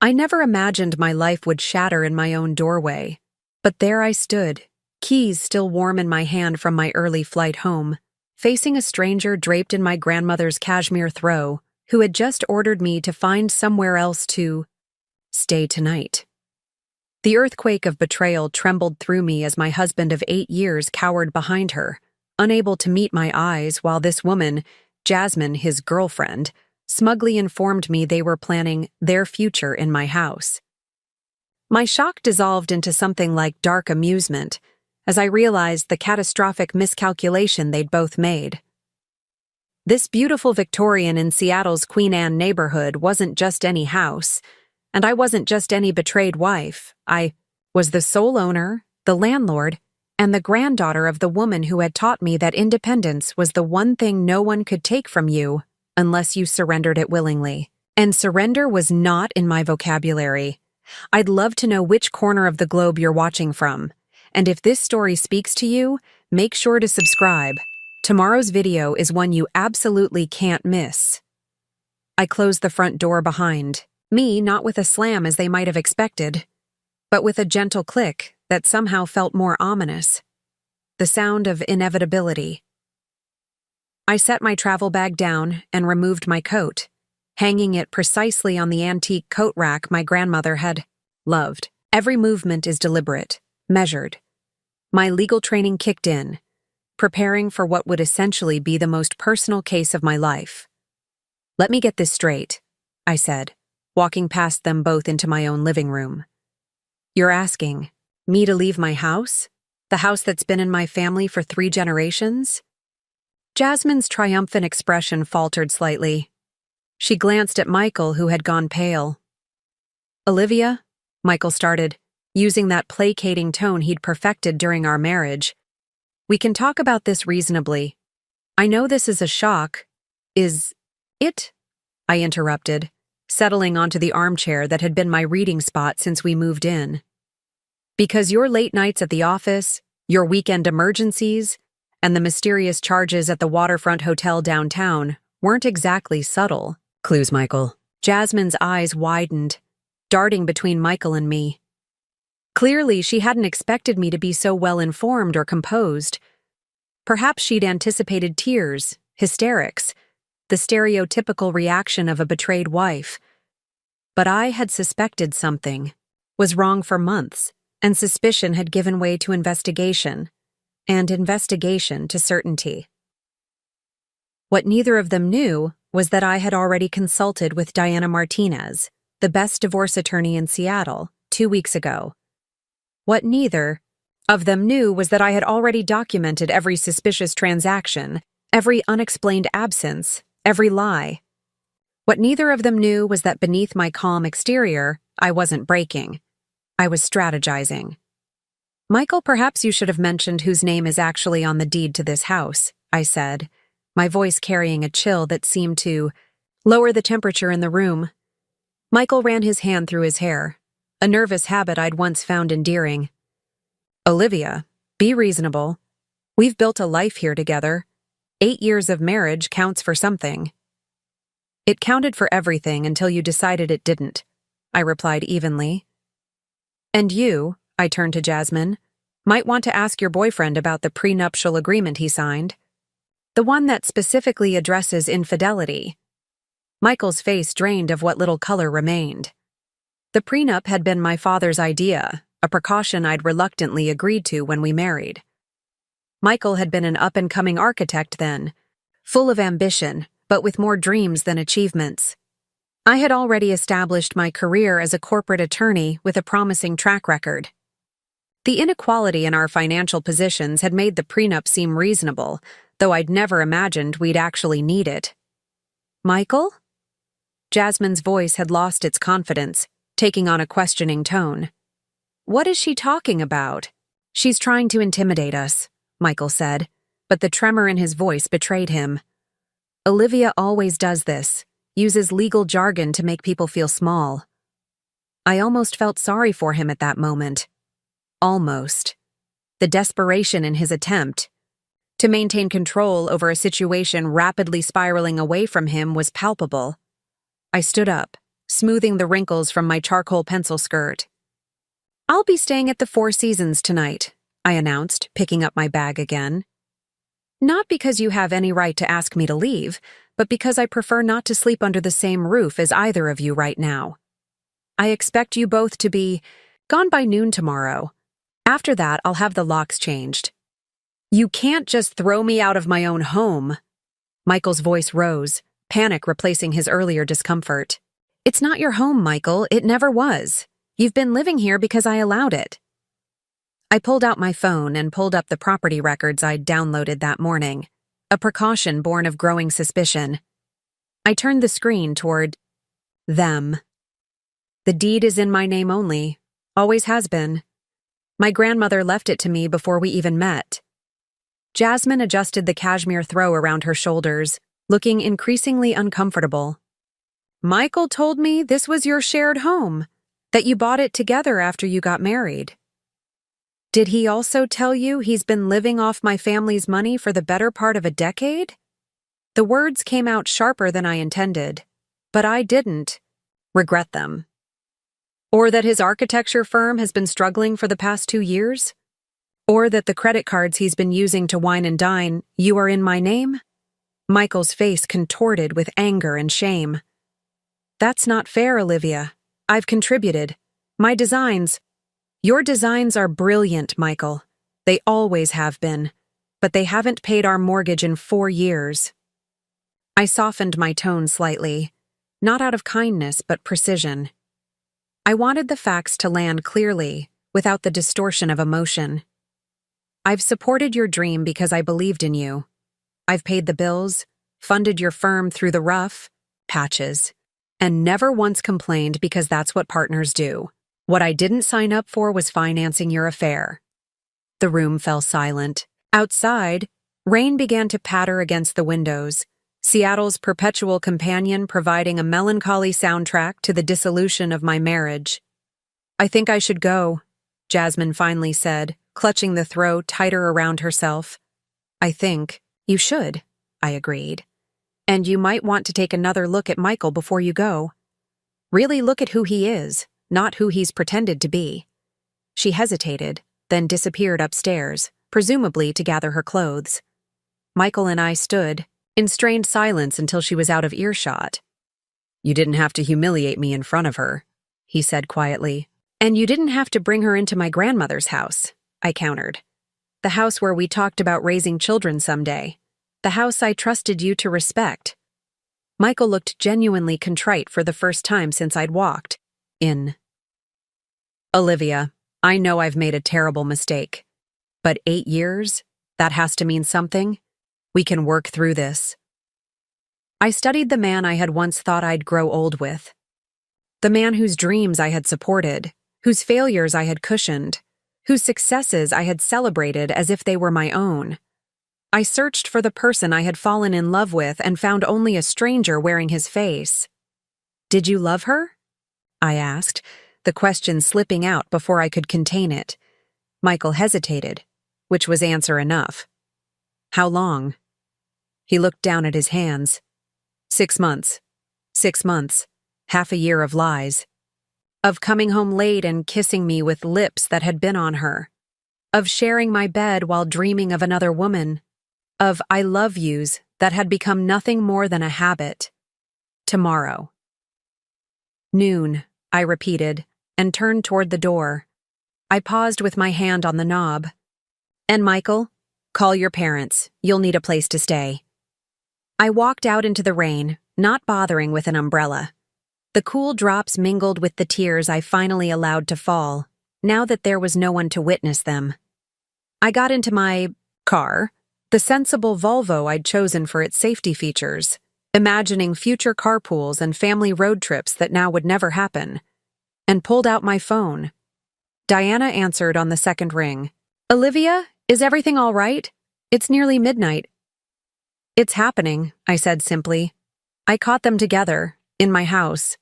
I never imagined my life would shatter in my own doorway. But there I stood, keys still warm in my hand from my early flight home, facing a stranger draped in my grandmother's cashmere throw, who had just ordered me to find somewhere else to stay tonight. The earthquake of betrayal trembled through me as my husband of 8 years cowered behind her, unable to meet my eyes while this woman, Jasmine, his girlfriend, smugly informed me they were planning their future in my house. My shock dissolved into something like dark amusement as I realized the catastrophic miscalculation they'd both made. This beautiful Victorian in Seattle's Queen Anne neighborhood wasn't just any house, and I wasn't just any betrayed wife. I was the sole owner, the landlord, and the granddaughter of the woman who had taught me that independence was the one thing no one could take from you unless you surrendered it willingly. And surrender was not in my vocabulary. I'd love to know which corner of the globe you're watching from. And if this story speaks to you, make sure to subscribe. Tomorrow's video is one you absolutely can't miss. I closed the front door behind me, not with a slam as they might have expected, but with a gentle click that somehow felt more ominous. The sound of inevitability. I set my travel bag down and removed my coat, hanging it precisely on the antique coat rack my grandmother had loved. Every movement is deliberate, measured. My legal training kicked in, preparing for what would essentially be the most personal case of my life. "Let me get this straight," I said, walking past them both into my own living room. "You're asking me to leave my house? The house that's been in my family for 3 generations? Jasmine's triumphant expression faltered slightly. She glanced at Michael, who had gone pale. "Olivia," Michael started, using that placating tone he'd perfected during our marriage, "we can talk about this reasonably. I know this is a shock. Is it?" I interrupted, settling onto the armchair that had been my reading spot since we moved in. "Because your late nights at the office, your weekend emergencies, and the mysterious charges at the waterfront hotel downtown weren't exactly subtle clues, Michael." Jasmine's eyes widened, darting between Michael and me. Clearly, she hadn't expected me to be so well-informed or composed. Perhaps she'd anticipated tears, hysterics, the stereotypical reaction of a betrayed wife. But I had suspected something, was wrong for months, and suspicion had given way to investigation, and investigation to certainty. What neither of them knew was that I had already consulted with Diana Martinez, the best divorce attorney in Seattle, 2 weeks ago. What neither of them knew was that I had already documented every suspicious transaction, every unexplained absence, every lie. What neither of them knew was that beneath my calm exterior, I wasn't breaking. I was strategizing. "Michael, perhaps you should have mentioned whose name is actually on the deed to this house," I said, my voice carrying a chill that seemed to lower the temperature in the room. Michael ran his hand through his hair, a nervous habit I'd once found endearing. "Olivia, be reasonable. We've built a life here together. 8 years of marriage counts for something." "It counted for everything until you decided it didn't," I replied evenly. "And you," I turned to Jasmine, "might want to ask your boyfriend about the prenuptial agreement he signed. The one that specifically addresses infidelity." Michael's face drained of what little color remained. The prenup had been my father's idea, a precaution I'd reluctantly agreed to when we married. Michael had been an up-and-coming architect then, full of ambition, but with more dreams than achievements. I had already established my career as a corporate attorney with a promising track record. The inequality in our financial positions had made the prenup seem reasonable, though I'd never imagined we'd actually need it. "Michael?" Jasmine's voice had lost its confidence, taking on a questioning tone. "What is she talking about?" "She's trying to intimidate us," Michael said, but the tremor in his voice betrayed him. "Olivia always does this, uses legal jargon to make people feel small." I almost felt sorry for him at that moment. Almost. The desperation in his attempt to maintain control over a situation rapidly spiraling away from him was palpable. I stood up, smoothing the wrinkles from my charcoal pencil skirt. "I'll be staying at the Four Seasons tonight," I announced, picking up my bag again. "Not because you have any right to ask me to leave, but because I prefer not to sleep under the same roof as either of you right now. I expect you both to be gone by noon tomorrow. After that, I'll have the locks changed." "You can't just throw me out of my own home." Michael's voice rose, panic replacing his earlier discomfort. "It's not your home, Michael. It never was. You've been living here because I allowed it." I pulled out my phone and pulled up the property records I'd downloaded that morning, a precaution born of growing suspicion. I turned the screen toward them. "The deed is in my name only. Always has been. My grandmother left it to me before we even met." Jasmine adjusted the cashmere throw around her shoulders, looking increasingly uncomfortable. "Michael told me this was your shared home, that you bought it together after you got married. Did he also tell you he's been living off my family's money for the better part of a decade?" The words came out sharper than I intended, but I didn't regret them. "Or that his architecture firm has been struggling for the past 2 years? Or that the credit cards he's been using to wine and dine you are in my name?" Michael's face contorted with anger and shame. "That's not fair, Olivia. I've contributed. My designs—" "Your designs are brilliant, Michael. They always have been. But they haven't paid our mortgage in 4 years." I softened my tone slightly, not out of kindness but precision. I wanted the facts to land clearly, without the distortion of emotion. "I've supported your dream because I believed in you. I've paid the bills, funded your firm through the rough patches, and never once complained because that's what partners do. What I didn't sign up for was financing your affair." The room fell silent. Outside, rain began to patter against the windows, Seattle's perpetual companion providing a melancholy soundtrack to the dissolution of my marriage. "I think I should go," Jasmine finally said, clutching the throw tighter around herself. "I think you should," I agreed. "And you might want to take another look at Michael before you go. Really look at who he is, not who he's pretended to be." She hesitated, then disappeared upstairs, presumably to gather her clothes. Michael and I stood, in strained silence until she was out of earshot. "You didn't have to humiliate me in front of her," he said quietly. "And you didn't have to bring her into my grandmother's house," I countered. "The house where we talked about raising children someday. The house I trusted you to respect." Michael looked genuinely contrite for the first time since I'd walked in. "Olivia, I know I've made a terrible mistake. But 8 years? That has to mean something. We can work through this." I studied the man I had once thought I'd grow old with. The man whose dreams I had supported, whose failures I had cushioned, whose successes I had celebrated as if they were my own. I searched for the person I had fallen in love with and found only a stranger wearing his face. "Did you love her?" I asked, the question slipping out before I could contain it. Michael hesitated, which was answer enough. "How long?" He looked down at his hands. 6 months. 6 months. Half a year of lies. Of coming home late and kissing me with lips that had been on her. Of sharing my bed while dreaming of another woman. Of I love yous that had become nothing more than a habit. Tomorrow. "Noon," I repeated, and turned toward the door. I paused with my hand on the knob. "And Michael, call your parents. You'll need a place to stay." I walked out into the rain, not bothering with an umbrella. The cool drops mingled with the tears I finally allowed to fall, now that there was no one to witness them. I got into my car, the sensible Volvo I'd chosen for its safety features, imagining future carpools and family road trips that now would never happen, and pulled out my phone. Diana answered on the second ring. "Olivia, is everything all right? It's nearly midnight." "It's happening," I said simply. I caught them together, in my house.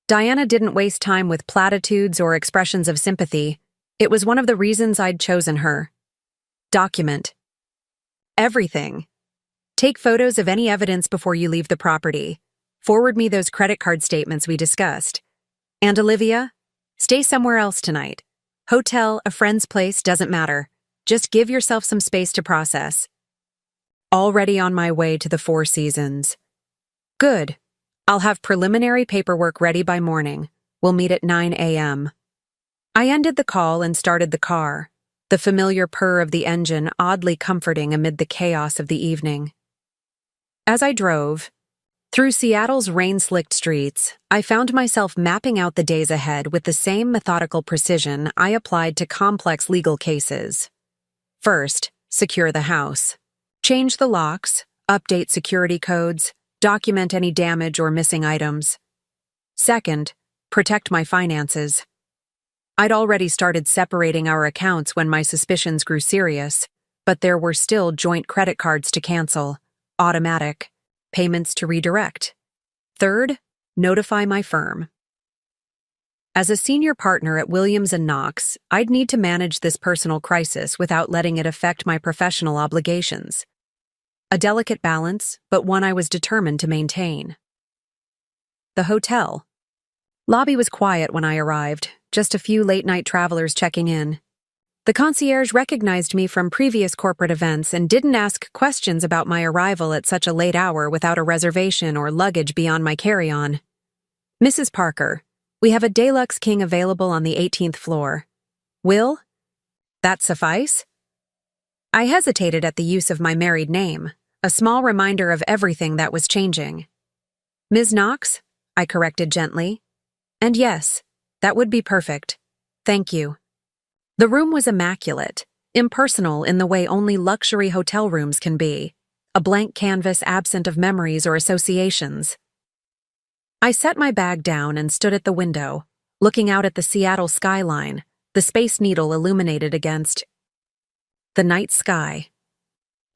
Diana didn't waste time with platitudes or expressions of sympathy. It was one of the reasons I'd chosen her. Document. Everything. Take photos of any evidence before you leave the property. Forward me those credit card statements we discussed. And Olivia, stay somewhere else tonight. Hotel, a friend's place, doesn't matter. Just give yourself some space to process. Already on my way to the Four Seasons. Good. I'll have preliminary paperwork ready by morning. We'll meet at 9 a.m. I ended the call and started the car, the familiar purr of the engine oddly comforting amid the chaos of the evening. As I drove, through Seattle's rain-slicked streets, I found myself mapping out the days ahead with the same methodical precision I applied to complex legal cases. First, secure the house. Change the locks, update security codes, document any damage or missing items. Second, protect my finances. I'd already started separating our accounts when my suspicions grew serious, but there were still joint credit cards to cancel, automatic, payments to redirect. Third, notify my firm. As a senior partner at Williams & Knox, I'd need to manage this personal crisis without letting it affect my professional obligations. A delicate balance, but one I was determined to maintain. The hotel. Lobby was quiet when I arrived, just a few late-night travelers checking in. The concierge recognized me from previous corporate events and didn't ask questions about my arrival at such a late hour without a reservation or luggage beyond my carry-on. Mrs. Parker, we have a Deluxe King available on the 18th floor. Will that suffice? I hesitated at the use of my married name, a small reminder of everything that was changing. Ms. Knox, I corrected gently. And yes, that would be perfect. Thank you. The room was immaculate, impersonal in the way only luxury hotel rooms can be, a blank canvas absent of memories or associations. I set my bag down and stood at the window, looking out at the Seattle skyline, the Space Needle illuminated against the night sky.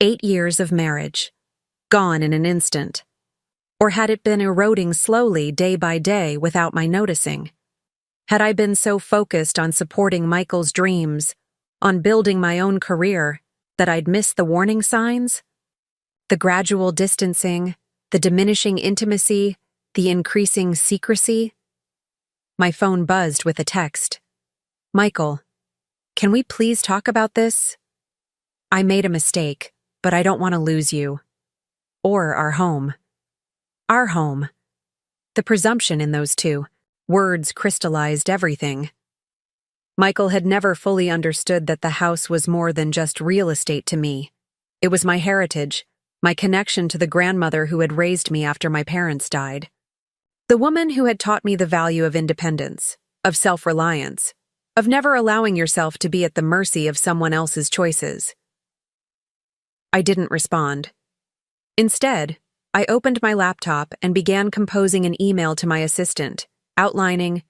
8 years of marriage, gone in an instant. Or had it been eroding slowly day by day without my noticing? Had I been so focused on supporting Michael's dreams, on building my own career, that I'd missed the warning signs? The gradual distancing, the diminishing intimacy, the increasing secrecy? My phone buzzed with a text. Michael, can we please talk about this? I made a mistake, but I don't want to lose you. Or our home. Our home. The presumption in those two words crystallized everything. Michael had never fully understood that the house was more than just real estate to me. It was my heritage, my connection to the grandmother who had raised me after my parents died. The woman who had taught me the value of independence, of self-reliance, of never allowing yourself to be at the mercy of someone else's choices. I didn't respond. Instead, I opened my laptop and began composing an email to my assistant, outlining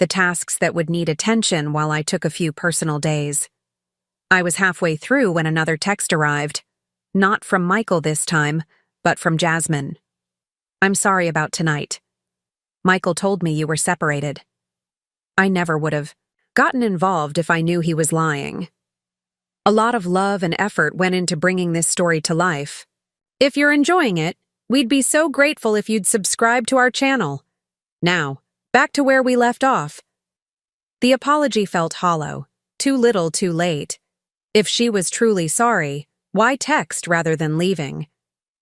the tasks that would need attention while I took a few personal days. I was halfway through when another text arrived, not from Michael this time, but from Jasmine. I'm sorry about tonight. Michael told me you were separated. I never would have gotten involved if I knew he was lying. A lot of love and effort went into bringing this story to life. If you're enjoying it, we'd be so grateful if you'd subscribe to our channel. Now, back to where we left off. The apology felt hollow, too little too late. If she was truly sorry, why text rather than leaving?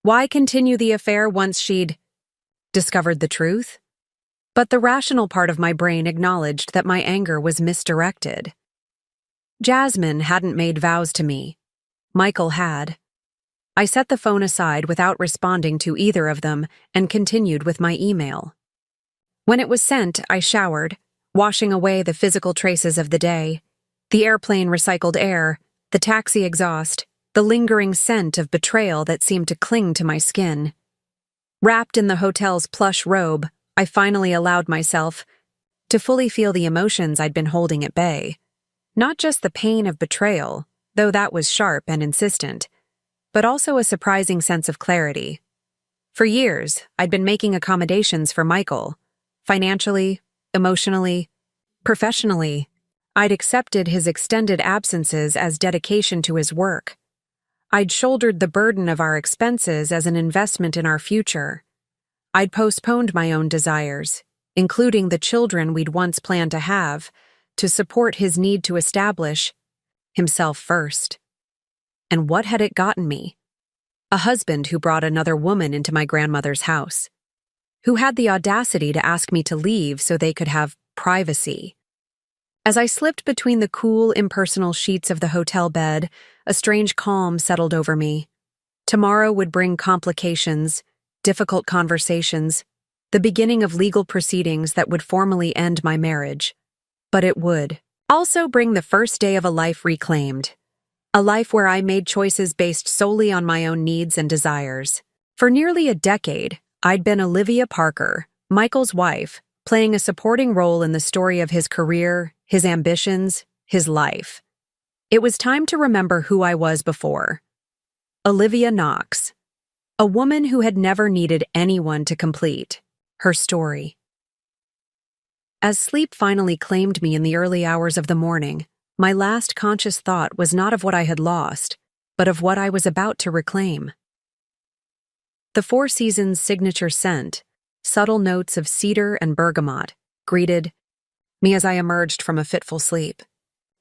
Why continue the affair once she'd discovered the truth? But the rational part of my brain acknowledged that my anger was misdirected. Jasmine hadn't made vows to me. Michael had. I set the phone aside without responding to either of them and continued with my email. When it was sent, I showered, washing away the physical traces of the day, the airplane recycled air, the taxi exhaust, the lingering scent of betrayal that seemed to cling to my skin. Wrapped in the hotel's plush robe, I finally allowed myself to fully feel the emotions I'd been holding at bay. Not just the pain of betrayal, though that was sharp and insistent, but also a surprising sense of clarity. For years, I'd been making accommodations for Michael. Financially, emotionally, professionally, I'd accepted his extended absences as dedication to his work. I'd shouldered the burden of our expenses as an investment in our future. I'd postponed my own desires, including the children we'd once planned to have, to support his need to establish himself first. And what had it gotten me? A husband who brought another woman into my grandmother's house, who had the audacity to ask me to leave so they could have privacy. As I slipped between the cool, impersonal sheets of the hotel bed, a strange calm settled over me. Tomorrow would bring complications, difficult conversations, the beginning of legal proceedings that would formally end my marriage. But it would also bring the first day of a life reclaimed. A life where I made choices based solely on my own needs and desires. For nearly a decade, I'd been Olivia Parker, Michael's wife, playing a supporting role in the story of his career, his ambitions, his life. It was time to remember who I was before. Olivia Knox, a woman who had never needed anyone to complete her story. As sleep finally claimed me in the early hours of the morning, my last conscious thought was not of what I had lost, but of what I was about to reclaim. The Four Seasons signature scent, subtle notes of cedar and bergamot, greeted me as I emerged from a fitful sleep.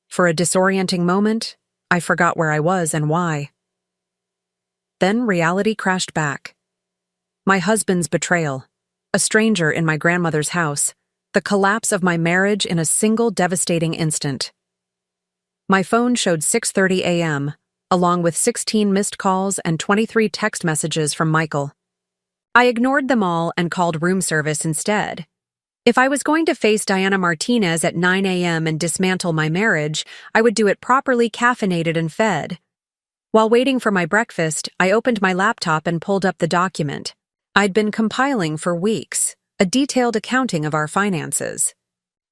For a disorienting moment, I forgot where I was and why. Then reality crashed back. My husband's betrayal, a stranger in my grandmother's house, the collapse of my marriage in a single devastating instant. My phone showed 6:30 a.m., along with 16 missed calls and 23 text messages from Michael. I ignored them all and called room service instead. If I was going to face Diana Martinez at 9 a.m. and dismantle my marriage, I would do it properly caffeinated and fed. While waiting for my breakfast, I opened my laptop and pulled up the document I'd been compiling for weeks, a detailed accounting of our finances.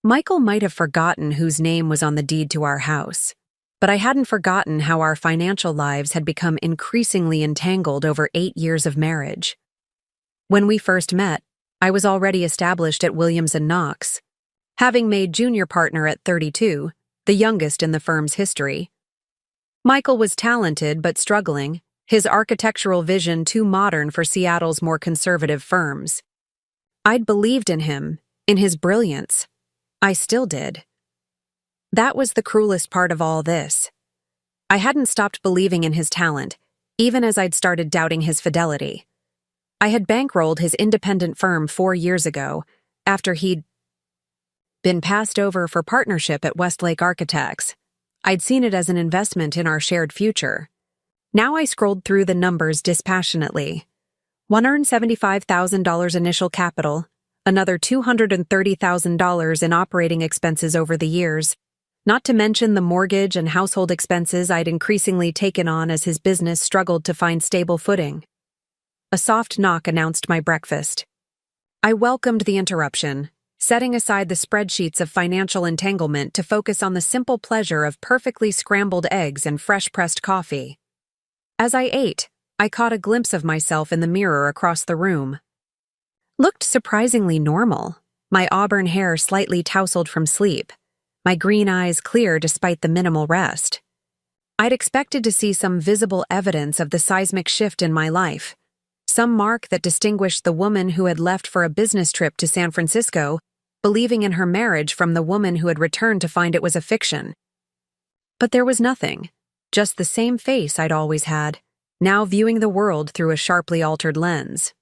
Michael might have forgotten whose name was on the deed to our house, but I hadn't forgotten how our financial lives had become increasingly entangled over 8 years of marriage. When we first met, I was already established at Williams & Knox, having made junior partner at 32, the youngest in the firm's history. Michael was talented but struggling, his architectural vision too modern for Seattle's more conservative firms. I'd believed in him, in his brilliance. I still did. That was the cruelest part of all this. I hadn't stopped believing in his talent, even as I'd started doubting his fidelity. I had bankrolled his independent firm 4 years ago, after he'd been passed over for partnership at Westlake Architects. I'd seen it as an investment in our shared future. Now I scrolled through the numbers dispassionately. $175,000 initial capital, another $230,000 in operating expenses over the years, not to mention the mortgage and household expenses I'd increasingly taken on as his business struggled to find stable footing. A soft knock announced my breakfast. I welcomed the interruption, setting aside the spreadsheets of financial entanglement to focus on the simple pleasure of perfectly scrambled eggs and fresh-pressed coffee. As I ate, I caught a glimpse of myself in the mirror across the room. Looked surprisingly normal, my auburn hair slightly tousled from sleep, my green eyes clear despite the minimal rest. I'd expected to see some visible evidence of the seismic shift in my life, some mark that distinguished the woman who had left for a business trip to San Francisco, believing in her marriage, from the woman who had returned to find it was a fiction. But there was nothing, just the same face I'd always had, now viewing the world through a sharply altered lens.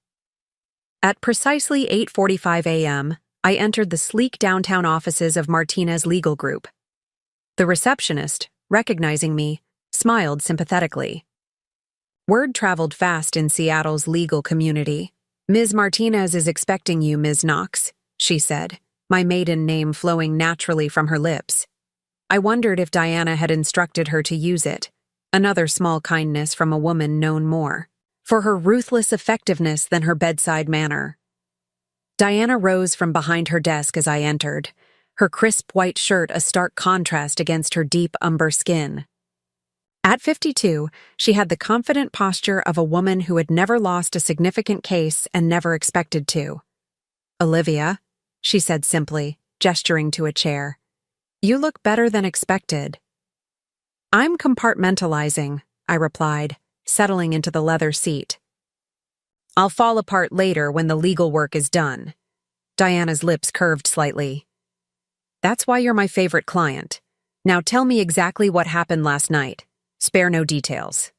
At precisely 8:45 a.m., I entered the sleek downtown offices of Martinez Legal Group. The receptionist, recognizing me, smiled sympathetically. Word traveled fast in Seattle's legal community. "Ms. Martinez is expecting you, Ms. Knox," she said, my maiden name flowing naturally from her lips. I wondered if Diana had instructed her to use it, another small kindness from a woman known more for her ruthless effectiveness than her bedside manner. Diana rose from behind her desk as I entered, her crisp white shirt a stark contrast against her deep umber skin. At 52, she had the confident posture of a woman who had never lost a significant case and never expected to. "Olivia," she said simply, gesturing to a chair, "you look better than expected." "I'm compartmentalizing," I replied, settling into the leather seat. I'll fall apart later when the legal work is done. Diana's lips curved slightly. That's why you're my favorite client. Now tell me exactly what happened last night. Spare no details.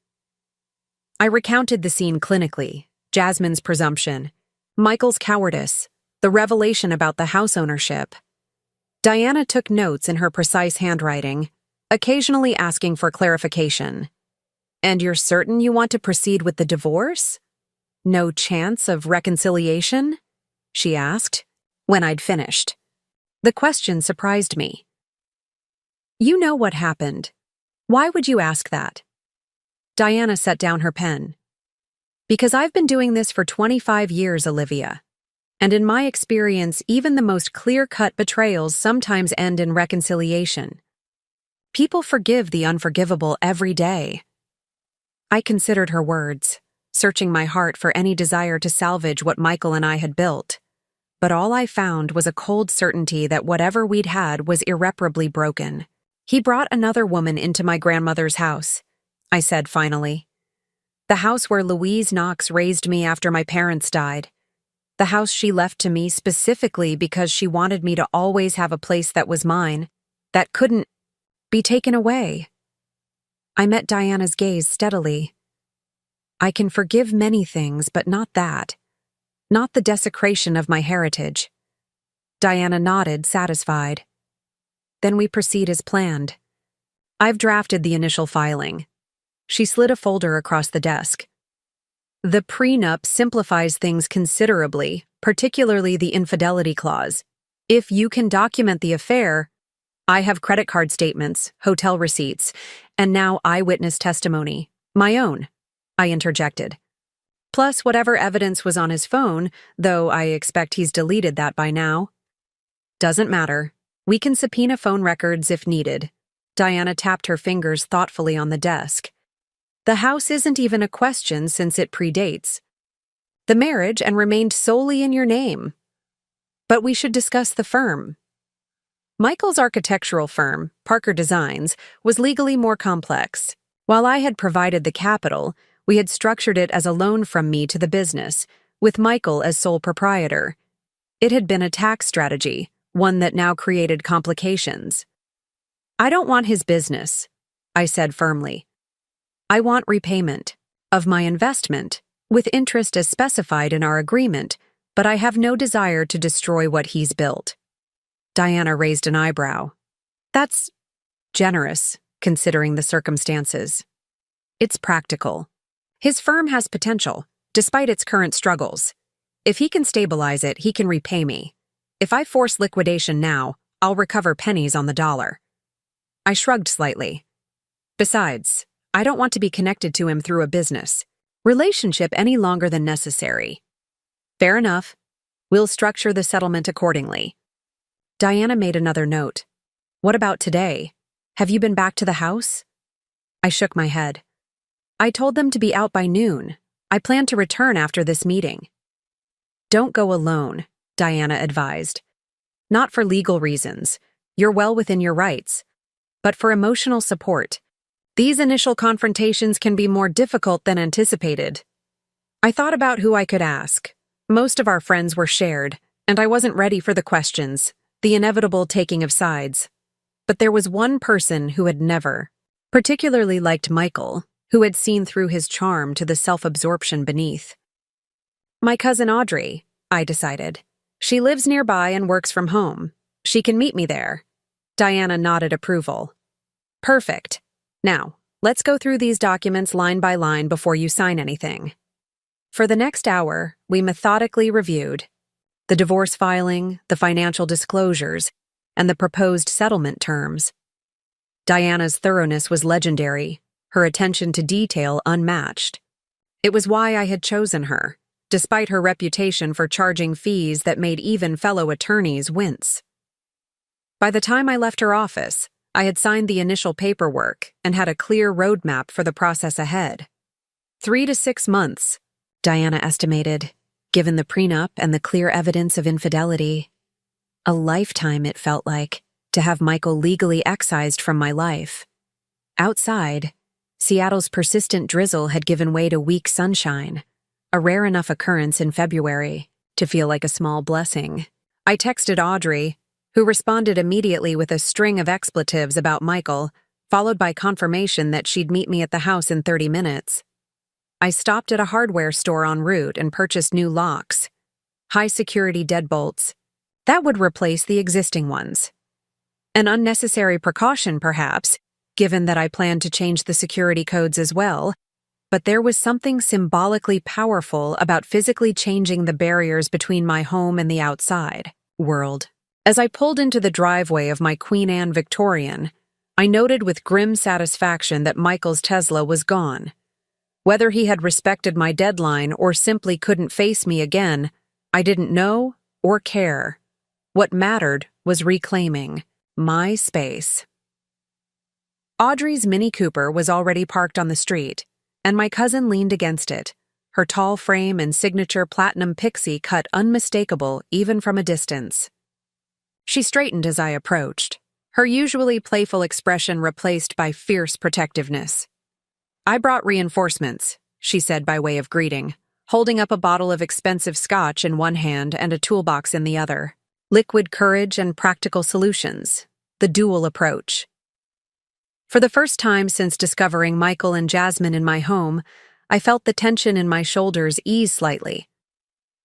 I recounted the scene clinically, Jasmine's presumption, Michael's cowardice, the revelation about the house ownership. Diana took notes in her precise handwriting, occasionally asking for clarification. And you're certain you want to proceed with the divorce? No chance of reconciliation? She asked, when I'd finished. The question surprised me. You know what happened. Why would you ask that? Diana set down her pen. Because I've been doing this for 25 years, Olivia. And in my experience, even the most clear-cut betrayals sometimes end in reconciliation. People forgive the unforgivable every day. I considered her words, searching my heart for any desire to salvage what Michael and I had built. But all I found was a cold certainty that whatever we'd had was irreparably broken. He brought another woman into my grandmother's house, I said finally. The house where Louise Knox raised me after my parents died. The house she left to me specifically because she wanted me to always have a place that was mine, that couldn't be taken away. I met Diana's gaze steadily. I can forgive many things, but not that. Not the desecration of my heritage. Diana nodded, satisfied. Then we proceed as planned. I've drafted the initial filing. She slid a folder across the desk. The prenup simplifies things considerably, particularly the infidelity clause. If you can document the affair, I have credit card statements, hotel receipts, and now eyewitness testimony. My own, I interjected. Plus whatever evidence was on his phone, though I expect he's deleted that by now. Doesn't matter. We can subpoena phone records if needed. Diana tapped her fingers thoughtfully on the desk. The house isn't even a question since it predates the marriage and remained solely in your name. But we should discuss the firm. Michael's architectural firm, Parker Designs, was legally more complex. While I had provided the capital, we had structured it as a loan from me to the business, with Michael as sole proprietor. It had been a tax strategy, one that now created complications. I don't want his business, I said firmly. I want repayment of my investment, with interest as specified in our agreement, but I have no desire to destroy what he's built. Diana raised an eyebrow. That's generous, considering the circumstances. It's practical. His firm has potential, despite its current struggles. If he can stabilize it, he can repay me. If I force liquidation now, I'll recover pennies on the dollar. I shrugged slightly. Besides, I don't want to be connected to him through a business relationship any longer than necessary. Fair enough. We'll structure the settlement accordingly. Diana made another note. What about today? Have you been back to the house? I shook my head. I told them to be out by noon. I plan to return after this meeting. Don't go alone, Diana advised. Not for legal reasons. You're well within your rights. But for emotional support. These initial confrontations can be more difficult than anticipated. I thought about who I could ask. Most of our friends were shared, and I wasn't ready for the questions, the inevitable taking of sides. But there was one person who had never particularly liked Michael, who had seen through his charm to the self-absorption beneath. My cousin Audrey, I decided. She lives nearby and works from home. She can meet me there. Diana nodded approval. Perfect. Now, let's go through these documents line by line before you sign anything. For the next hour, we methodically reviewed the divorce filing, the financial disclosures, and the proposed settlement terms. Diana's thoroughness was legendary, her attention to detail unmatched. It was why I had chosen her, despite her reputation for charging fees that made even fellow attorneys wince. By the time I left her office, I had signed the initial paperwork and had a clear roadmap for the process ahead. 3 to 6 months, Diana estimated, given the prenup and the clear evidence of infidelity. A lifetime, it felt like, to have Michael legally excised from my life. Outside, Seattle's persistent drizzle had given way to weak sunshine. a rare enough occurrence in February to feel like a small blessing. I texted Audrey, who responded immediately with a string of expletives about Michael, followed by confirmation that she'd meet me at the house in 30 minutes. I stopped at a hardware store en route and purchased new locks, high-security deadbolts. That would replace the existing ones. An unnecessary precaution, perhaps, given that I planned to change the security codes as well, but there was something symbolically powerful about physically changing the barriers between my home and the outside world. As I pulled into the driveway of my Queen Anne Victorian, I noted with grim satisfaction that Michael's Tesla was gone. Whether he had respected my deadline or simply couldn't face me again, I didn't know or care. What mattered was reclaiming my space. Audrey's Mini Cooper was already parked on the street, and my cousin leaned against it, her tall frame and signature platinum pixie cut unmistakable even from a distance. She straightened as I approached, her usually playful expression replaced by fierce protectiveness. "I brought reinforcements," she said by way of greeting, holding up a bottle of expensive scotch in one hand and a toolbox in the other. Liquid courage and practical solutions, the dual approach. For the first time since discovering Michael and Jasmine in my home, I felt the tension in my shoulders ease slightly.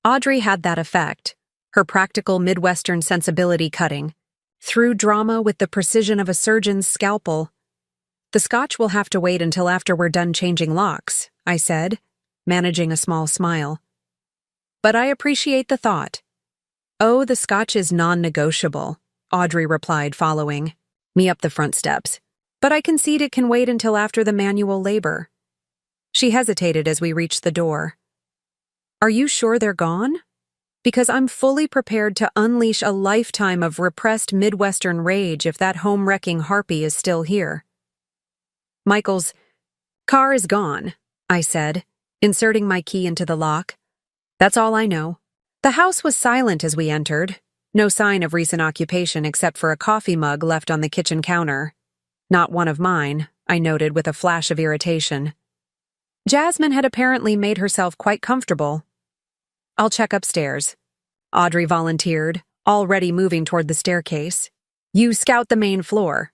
Audrey had that effect, her practical Midwestern sensibility cutting through drama with the precision of a surgeon's scalpel. "The scotch will have to wait until after we're done changing locks," I said, managing a small smile. "But I appreciate the thought." "Oh, the scotch is non-negotiable," Audrey replied, following me up the front steps. "But I concede it can wait until after the manual labor." She hesitated as we reached the door. "Are you sure they're gone? Because I'm fully prepared to unleash a lifetime of repressed Midwestern rage if that home-wrecking harpy is still here." "Michael's car is gone," I said, inserting my key into the lock. "That's all I know." The house was silent as we entered, no sign of recent occupation except for a coffee mug left on the kitchen counter. Not one of mine, I noted with a flash of irritation. Jasmine had apparently made herself quite comfortable. "I'll check upstairs," Audrey volunteered, already moving toward the staircase. "You scout the main floor."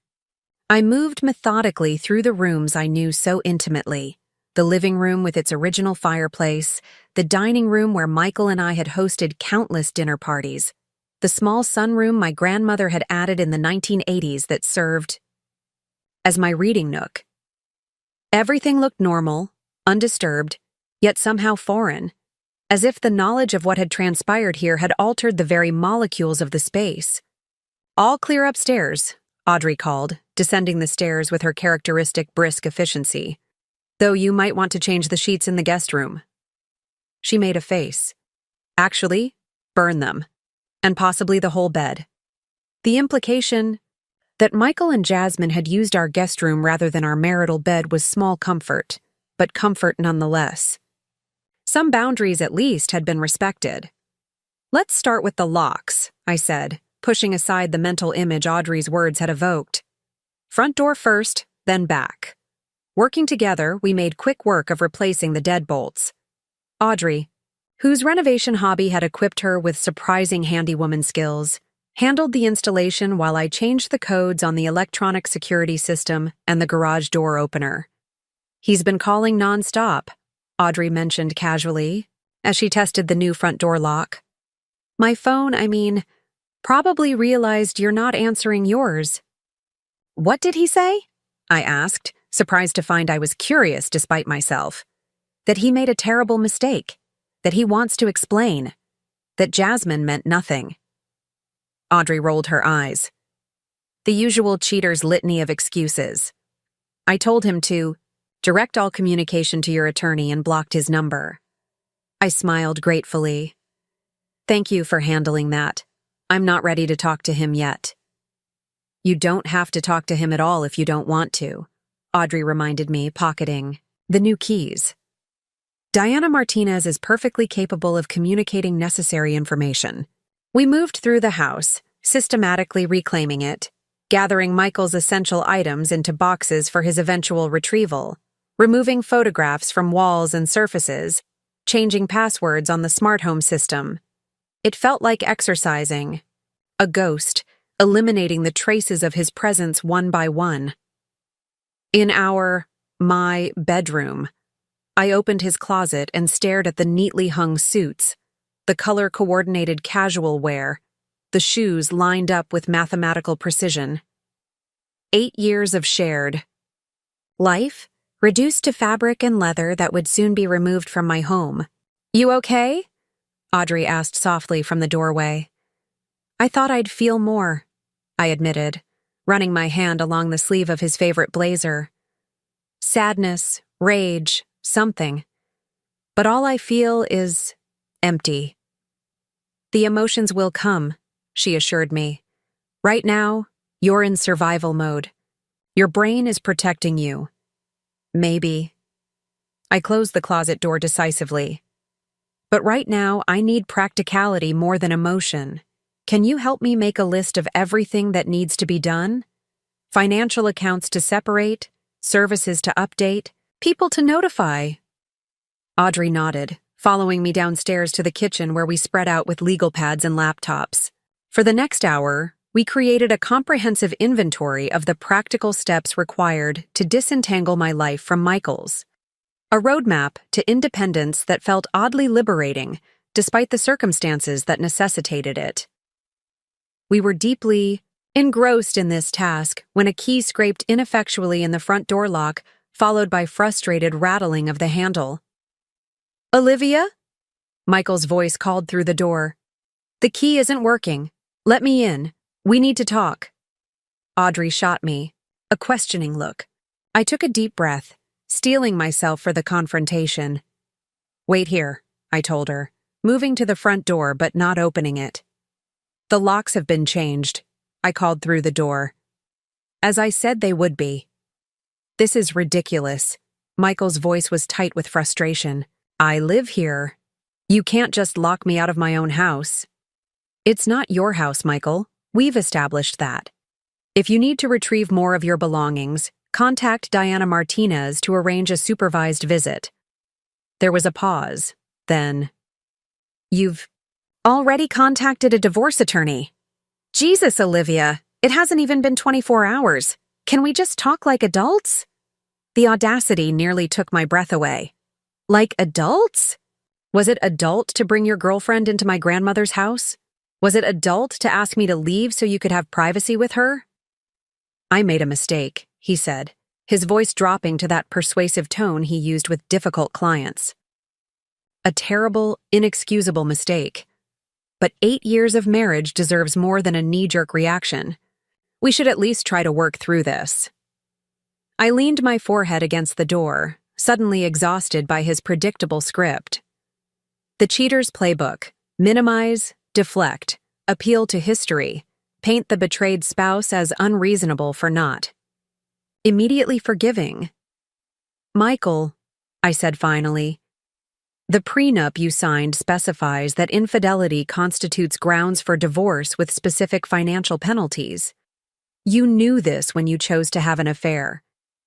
I moved methodically through the rooms I knew so intimately. The living room with its original fireplace, the dining room where Michael and I had hosted countless dinner parties, the small sunroom my grandmother had added in the 1980s that served as my reading nook. Everything looked normal, undisturbed, yet somehow foreign, as if the knowledge of what had transpired here had altered the very molecules of the space. "All clear upstairs," Audrey called, descending the stairs with her characteristic brisk efficiency. "Though you might want to change the sheets in the guest room." She made a face. "Actually, burn them. And possibly the whole bed." The implication that Michael and Jasmine had used our guest room rather than our marital bed was small comfort, but comfort nonetheless. Some boundaries, at least, had been respected. "Let's start with the locks," I said, pushing aside the mental image Audrey's words had evoked. "Front door first, then back." Working together, we made quick work of replacing the deadbolts. Audrey, whose renovation hobby had equipped her with surprising handywoman skills, handled the installation while I changed the codes on the electronic security system and the garage door opener. "He's been calling non-stop," Audrey mentioned casually, as she tested the new front door lock. "My phone, probably realized you're not answering yours." "What did he say?" I asked, surprised to find I was curious despite myself. That he made a terrible mistake. That he wants to explain. That Jasmine meant nothing. Audrey rolled her eyes. The usual cheater's litany of excuses. "I told him to direct all communication to your attorney and blocked his number." I smiled gratefully. "Thank you for handling that. I'm not ready to talk to him yet." "You don't have to talk to him at all if you don't want to," Audrey reminded me, pocketing the new keys. "Diana Martinez is perfectly capable of communicating necessary information." We moved through the house, systematically reclaiming it, gathering Michael's essential items into boxes for his eventual retrieval, removing photographs from walls and surfaces, changing passwords on the smart home system. It felt like exercising. A ghost, eliminating the traces of his presence one by one. In my bedroom, I opened his closet and stared at the neatly hung suits, the color-coordinated casual wear, the shoes lined up with mathematical precision. 8 years of shared life, reduced to fabric and leather that would soon be removed from my home. "You okay?" Audrey asked softly from the doorway. "I thought I'd feel more," I admitted, running my hand along the sleeve of his favorite blazer. "Sadness, rage, something. But all I feel is empty." "The emotions will come," she assured me. "Right now, you're in survival mode. Your brain is protecting you. Maybe." I closed the closet door decisively. "But right now, I need practicality more than emotion. Can you help me make a list of everything that needs to be done? Financial accounts to separate, services to update, people to notify." Audrey nodded, following me downstairs to the kitchen where we spread out with legal pads and laptops. For the next hour, we created a comprehensive inventory of the practical steps required to disentangle my life from Michael's. A roadmap to independence that felt oddly liberating, despite the circumstances that necessitated it. We were deeply engrossed in this task when a key scraped ineffectually in the front door lock, followed by frustrated rattling of the handle. "Olivia?" Michael's voice called through the door. "The key isn't working. Let me in. We need to talk." Audrey shot me, a questioning look. I took a deep breath, steeling myself for the confrontation. "Wait here," I told her, moving to the front door but not opening it. "The locks have been changed," I called through the door. "As I said they would be." "This is ridiculous." Michael's voice was tight with frustration. "I live here. You can't just lock me out of my own house." "It's not your house, Michael. We've established that. If you need to retrieve more of your belongings, contact Diana Martinez to arrange a supervised visit." There was a pause, then, "You've already contacted a divorce attorney?" "Jesus, Olivia, it hasn't even been 24 hours. Can we just talk like adults?" The audacity nearly took my breath away. Like adults? Was it adult to bring your girlfriend into my grandmother's house? Was it adult to ask me to leave so you could have privacy with her? "I made a mistake," he said, his voice dropping to that persuasive tone he used with difficult clients. A terrible, inexcusable mistake. But 8 years of marriage deserves more than a knee-jerk reaction. We should at least try to work through this. I leaned my forehead against the door, suddenly exhausted by his predictable script. The cheater's playbook: minimize, deflect, appeal to history, paint the betrayed spouse as unreasonable for not immediately forgiving. "Michael," I said finally, "the prenup you signed specifies that infidelity constitutes grounds for divorce with specific financial penalties. You knew this when you chose to have an affair.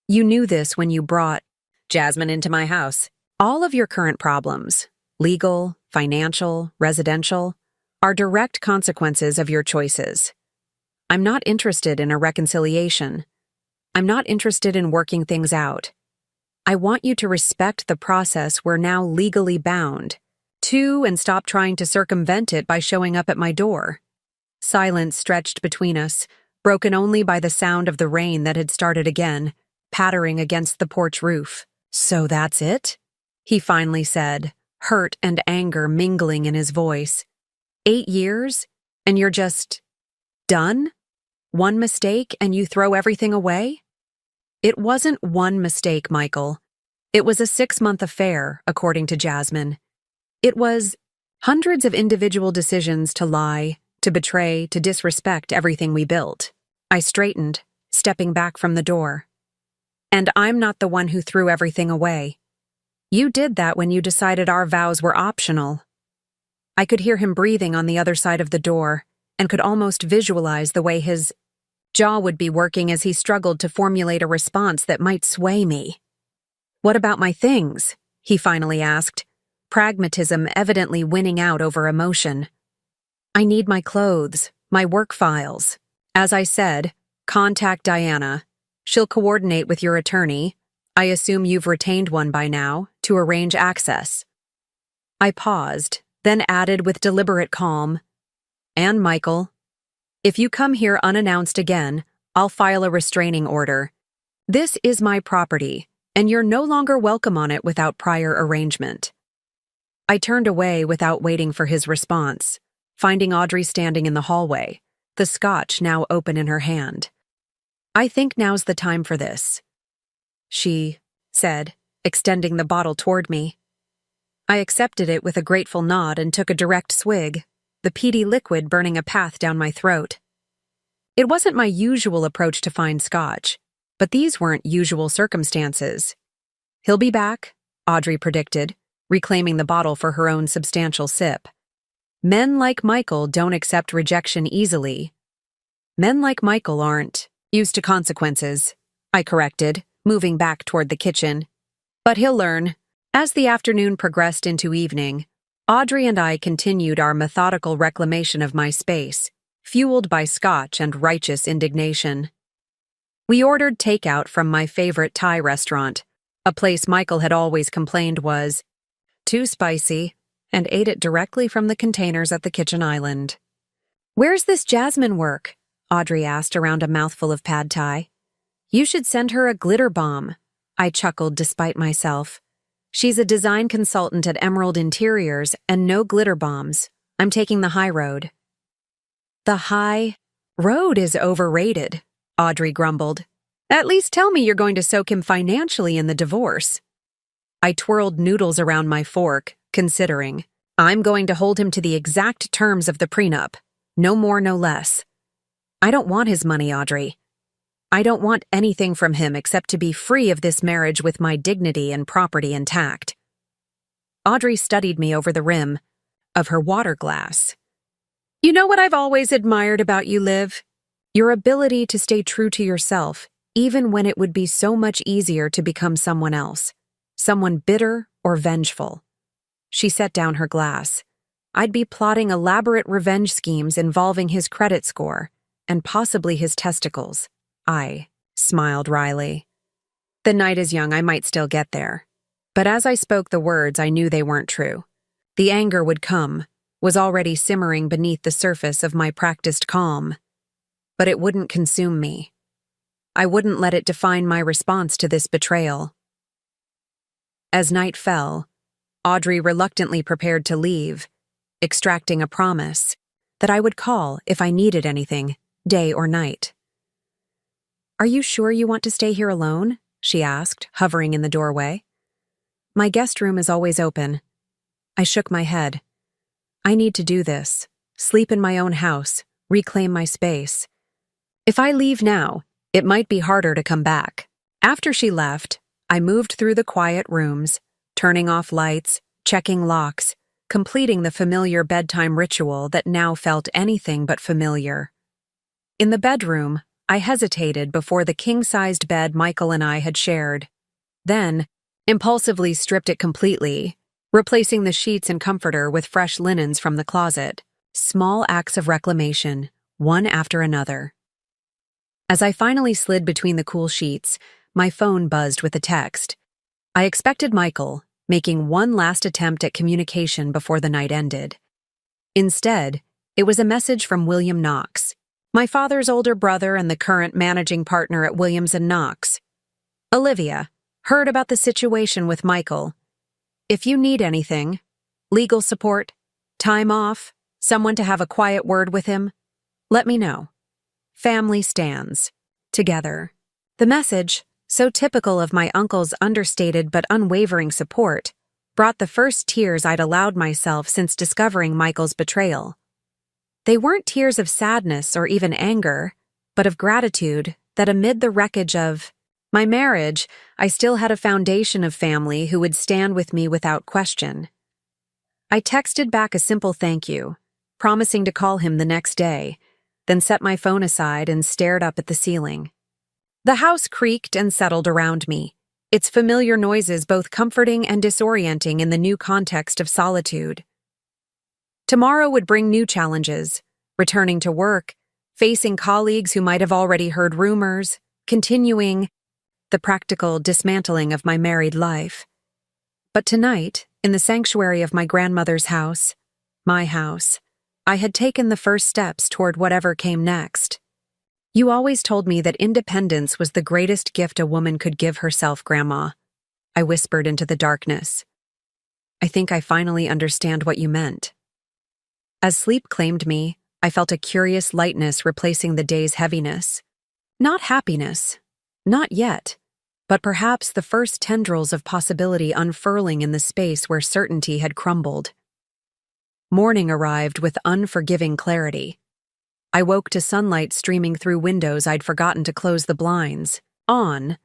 You knew this when you brought Jasmine into my house. All of your current problems, legal, financial, residential, are direct consequences of your choices. I'm not interested in a reconciliation. I'm not interested in working things out. I want you to respect the process we're now legally bound to and stop trying to circumvent it by showing up at my door." Silence stretched between us, broken only by the sound of the rain that had started again, pattering against the porch roof. "So that's it?" he finally said, hurt and anger mingling in his voice. 8 years, and you're just done? One mistake and you throw everything away? It wasn't one mistake, Michael. It was a 6-month affair, according to Jasmine. It was hundreds of individual decisions to lie, to betray, to disrespect everything we built. I straightened, stepping back from the door. "And I'm not the one who threw everything away. You did that when you decided our vows were optional." I could hear him breathing on the other side of the door, and could almost visualize the way his jaw would be working as he struggled to formulate a response that might sway me. "What about my things?" he finally asked, pragmatism evidently winning out over emotion. I need my clothes, my work files. As I said, contact Diana. She'll coordinate with your attorney. I assume you've retained one by now, to arrange access. I paused, then added with deliberate calm, and Michael, if you come here unannounced again, I'll file a restraining order. This is my property, and you're no longer welcome on it without prior arrangement. I turned away without waiting for his response, finding Audrey standing in the hallway, the scotch now open in her hand. I think now's the time for this, she said, extending the bottle toward me. I accepted it with a grateful nod and took a direct swig, the peaty liquid burning a path down my throat. It wasn't my usual approach to fine scotch, but these weren't usual circumstances. He'll be back, Audrey predicted, reclaiming the bottle for her own substantial sip. Men like Michael don't accept rejection easily. Men like Michael aren't used to consequences, I corrected, moving back toward the kitchen. But he'll learn. As the afternoon progressed into evening, Audrey and I continued our methodical reclamation of my space, fueled by scotch and righteous indignation. We ordered takeout from my favorite Thai restaurant, a place Michael had always complained was too spicy, and ate it directly from the containers at the kitchen island. "Where's this Jasmine work?" Audrey asked around a mouthful of pad thai. "You should send her a glitter bomb," I chuckled despite myself. "She's a design consultant at Emerald Interiors and no glitter bombs. I'm taking the high road." "The high road is overrated," Audrey grumbled. "At least tell me you're going to soak him financially in the divorce." I twirled noodles around my fork, considering. I'm going to hold him to the exact terms of the prenup. No more, no less. I don't want his money, Audrey. I don't want anything from him except to be free of this marriage with my dignity and property intact. Audrey studied me over the rim of her water glass. "You know what I've always admired about you, Liv? Your ability to stay true to yourself, even when it would be so much easier to become someone else, someone bitter or vengeful." She set down her glass. I'd be plotting elaborate revenge schemes involving his credit score and possibly his testicles. I smiled wryly. The night is young, I might still get there. But as I spoke the words, I knew they weren't true. The anger would come, was already simmering beneath the surface of my practiced calm. But it wouldn't consume me. I wouldn't let it define my response to this betrayal. As night fell, Audrey reluctantly prepared to leave, extracting a promise that I would call if I needed anything, day or night. "Are you sure you want to stay here alone?" she asked, hovering in the doorway. "My guest room is always open." I shook my head. I need to do this, sleep in my own house, reclaim my space. If I leave now, it might be harder to come back. After she left, I moved through the quiet rooms, turning off lights, checking locks, completing the familiar bedtime ritual that now felt anything but familiar. In the bedroom, I hesitated before the king-sized bed Michael and I had shared. Then, impulsively stripped it completely, replacing the sheets and comforter with fresh linens from the closet. Small acts of reclamation, one after another. As I finally slid between the cool sheets, my phone buzzed with a text. I expected Michael, making one last attempt at communication before the night ended. Instead, it was a message from William Knox, my father's older brother and the current managing partner at Williams & Knox. "Olivia, heard about the situation with Michael. If you need anything, legal support, time off, someone to have a quiet word with him, let me know. Family stands together." The message, so typical of my uncle's understated but unwavering support, brought the first tears I'd allowed myself since discovering Michael's betrayal. They weren't tears of sadness or even anger, but of gratitude that amid the wreckage of my marriage, I still had a foundation of family who would stand with me without question. I texted back a simple thank you, promising to call him the next day, then set my phone aside and stared up at the ceiling. The house creaked and settled around me, its familiar noises both comforting and disorienting in the new context of solitude. Tomorrow would bring new challenges, returning to work, facing colleagues who might have already heard rumors, continuing the practical dismantling of my married life. But tonight, in the sanctuary of my grandmother's house, my house, I had taken the first steps toward whatever came next. You always told me that independence was the greatest gift a woman could give herself, Grandma, I whispered into the darkness. I think I finally understand what you meant. As sleep claimed me, I felt a curious lightness replacing the day's heaviness. Not happiness, not yet, but perhaps the first tendrils of possibility unfurling in the space where certainty had crumbled. Morning arrived with unforgiving clarity. I woke to sunlight streaming through windows I'd forgotten to close the blinds. On,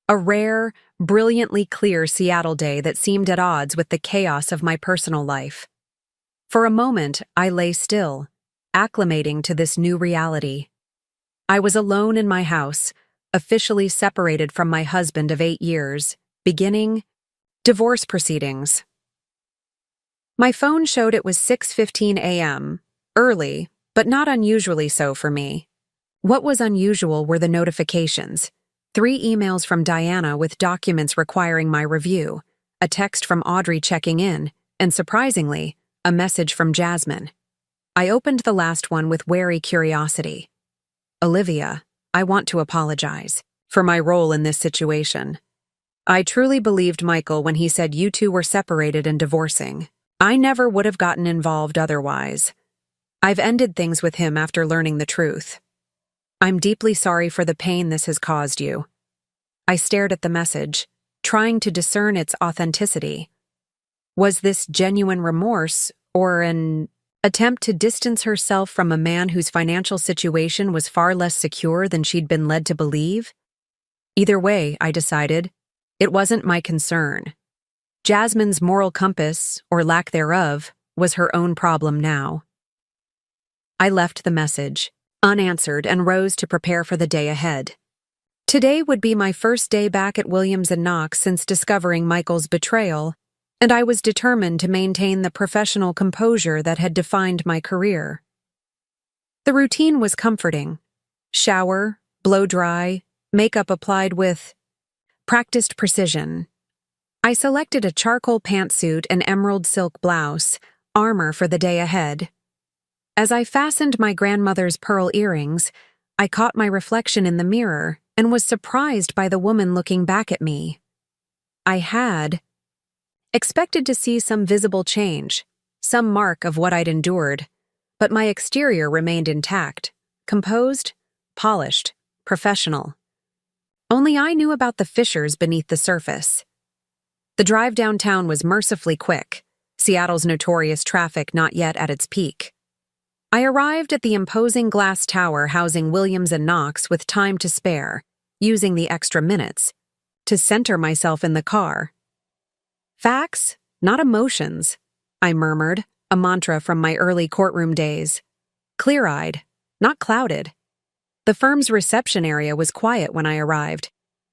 a rare, brilliantly clear Seattle day that seemed at odds with the chaos of my personal life. For a moment, I lay still, acclimating to this new reality. I was alone in my house, officially separated from my husband of 8 years, beginning divorce proceedings. My phone showed it was 6:15 a.m., early, but not unusually so for me. What was unusual were the notifications. 3 emails from Diana with documents requiring my review, a text from Audrey checking in, and surprisingly, a message from Jasmine. I opened the last one with wary curiosity. Olivia, I want to apologize for my role in this situation. I truly believed Michael when he said you two were separated and divorcing. I never would have gotten involved otherwise. I've ended things with him after learning the truth. I'm deeply sorry for the pain this has caused you. I stared at the message, trying to discern its authenticity. Was this genuine remorse or an attempt to distance herself from a man whose financial situation was far less secure than she'd been led to believe? Either way, I decided, it wasn't my concern. Jasmine's moral compass, or lack thereof, was her own problem now. I left the message, unanswered, and rose to prepare for the day ahead. Today would be my first day back at Williams & Knox since discovering Michael's betrayal, and I was determined to maintain the professional composure that had defined my career. The routine was comforting. Shower, blow dry, makeup applied with practiced precision. I selected a charcoal pantsuit and emerald silk blouse, armor for the day ahead. As I fastened my grandmother's pearl earrings, I caught my reflection in the mirror and was surprised by the woman looking back at me. I had expected to see some visible change, some mark of what I'd endured, but my exterior remained intact, composed, polished, professional. Only I knew about the fissures beneath the surface. The drive downtown was mercifully quick, Seattle's notorious traffic not yet at its peak. I arrived at the imposing glass tower housing Williams & Knox with time to spare, using the extra minutes to center myself in the car. Facts, not emotions, I murmured, a mantra from my early courtroom days. Clear-eyed, not clouded. The firm's reception area was quiet when I arrived.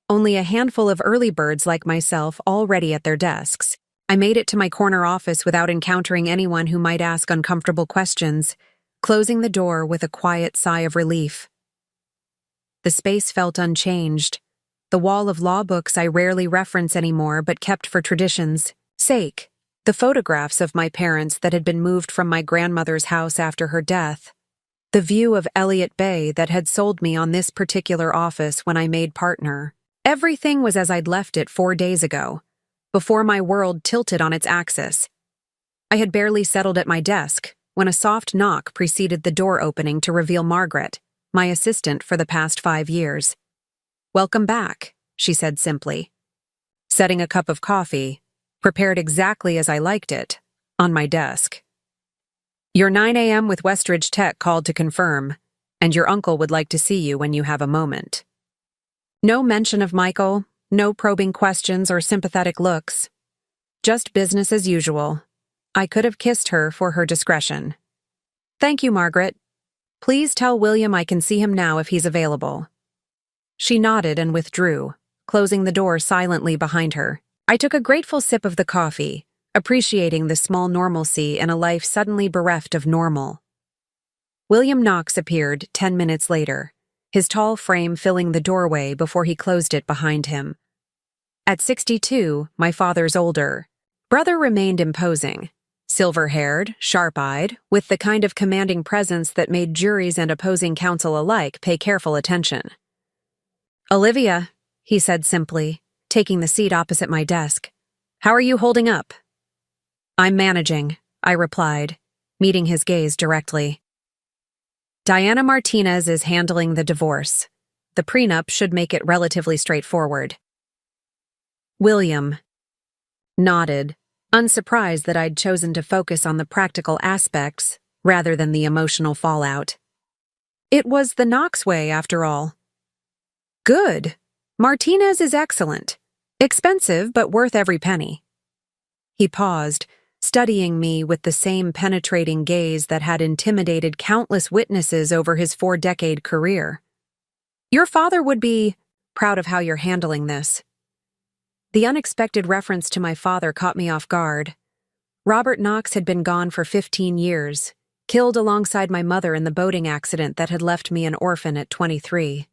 Only a handful of early birds like myself already at their desks. I made it to my corner office without encountering anyone who might ask uncomfortable questions, closing the door with a quiet sigh of relief. The space felt unchanged. The wall of law books I rarely reference anymore but kept for tradition's sake. The photographs of my parents that had been moved from my grandmother's house after her death. The view of Elliott Bay that had sold me on this particular office when I made partner. Everything was as I'd left it 4 days ago, before my world tilted on its axis. I had barely settled at my desk when a soft knock preceded the door opening to reveal Margaret, my assistant for the past 5 years. "Welcome back," she said simply. Setting a cup of coffee, prepared exactly as I liked it, on my desk. "Your 9 a.m. with Westridge Tech called to confirm, and your uncle would like to see you when you have a moment." No mention of Michael, no probing questions or sympathetic looks. Just business as usual. I could have kissed her for her discretion. "Thank you, Margaret. Please tell William I can see him now if he's available." She nodded and withdrew, closing the door silently behind her. I took a grateful sip of the coffee, appreciating the small normalcy in a life suddenly bereft of normal. William Knox appeared 10 minutes later, his tall frame filling the doorway before he closed it behind him. At 62, my father's older brother remained imposing, silver-haired, sharp-eyed, with the kind of commanding presence that made juries and opposing counsel alike pay careful attention. "Olivia," he said simply, taking the seat opposite my desk. "How are you holding up?" "I'm managing," I replied, meeting his gaze directly. "Diana Martinez is handling the divorce. The prenup should make it relatively straightforward." William nodded, unsurprised that I'd chosen to focus on the practical aspects rather than the emotional fallout. It was the Knox way, after all. "Good. Martinez is excellent. Expensive, but worth every penny." He paused, studying me with the same penetrating gaze that had intimidated countless witnesses over his 4-decade career. "Your father would be proud of how you're handling this." The unexpected reference to my father caught me off guard. Robert Knox had been gone for 15 years, killed alongside my mother in the boating accident that had left me an orphan at 23.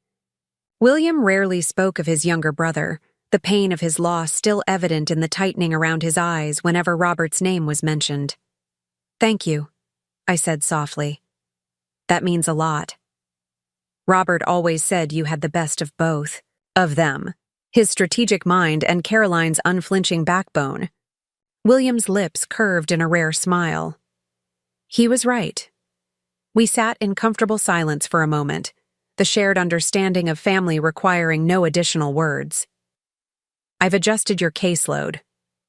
William rarely spoke of his younger brother, the pain of his loss still evident in the tightening around his eyes whenever Robert's name was mentioned. "Thank you," I said softly. "That means a lot. Robert always said you had the best of both of them, his strategic mind and Caroline's unflinching backbone." William's lips curved in a rare smile. He was right. We sat in comfortable silence for a moment, the shared understanding of family requiring no additional words. "I've adjusted your caseload,"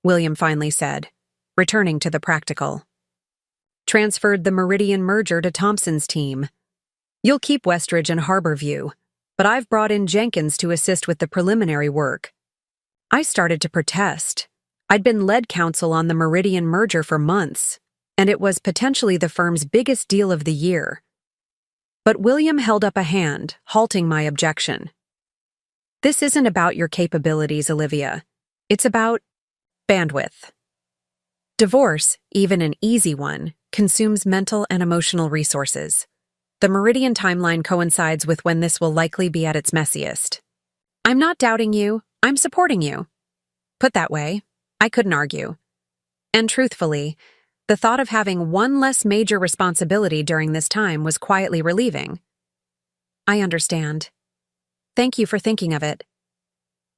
William finally said, returning to the practical. "Transferred the Meridian merger to Thompson's team. You'll keep Westridge and Harborview, but I've brought in Jenkins to assist with the preliminary work." I started to protest. I'd been lead counsel on the Meridian merger for months, and it was potentially the firm's biggest deal of the year. But William held up a hand, halting my objection. "This isn't about your capabilities, Olivia. It's about bandwidth. Divorce, even an easy one, consumes mental and emotional resources. The Meridian timeline coincides with when this will likely be at its messiest. I'm not doubting you, I'm supporting you." Put that way, I couldn't argue. And truthfully, the thought of having one less major responsibility during this time was quietly relieving. "I understand. Thank you for thinking of it."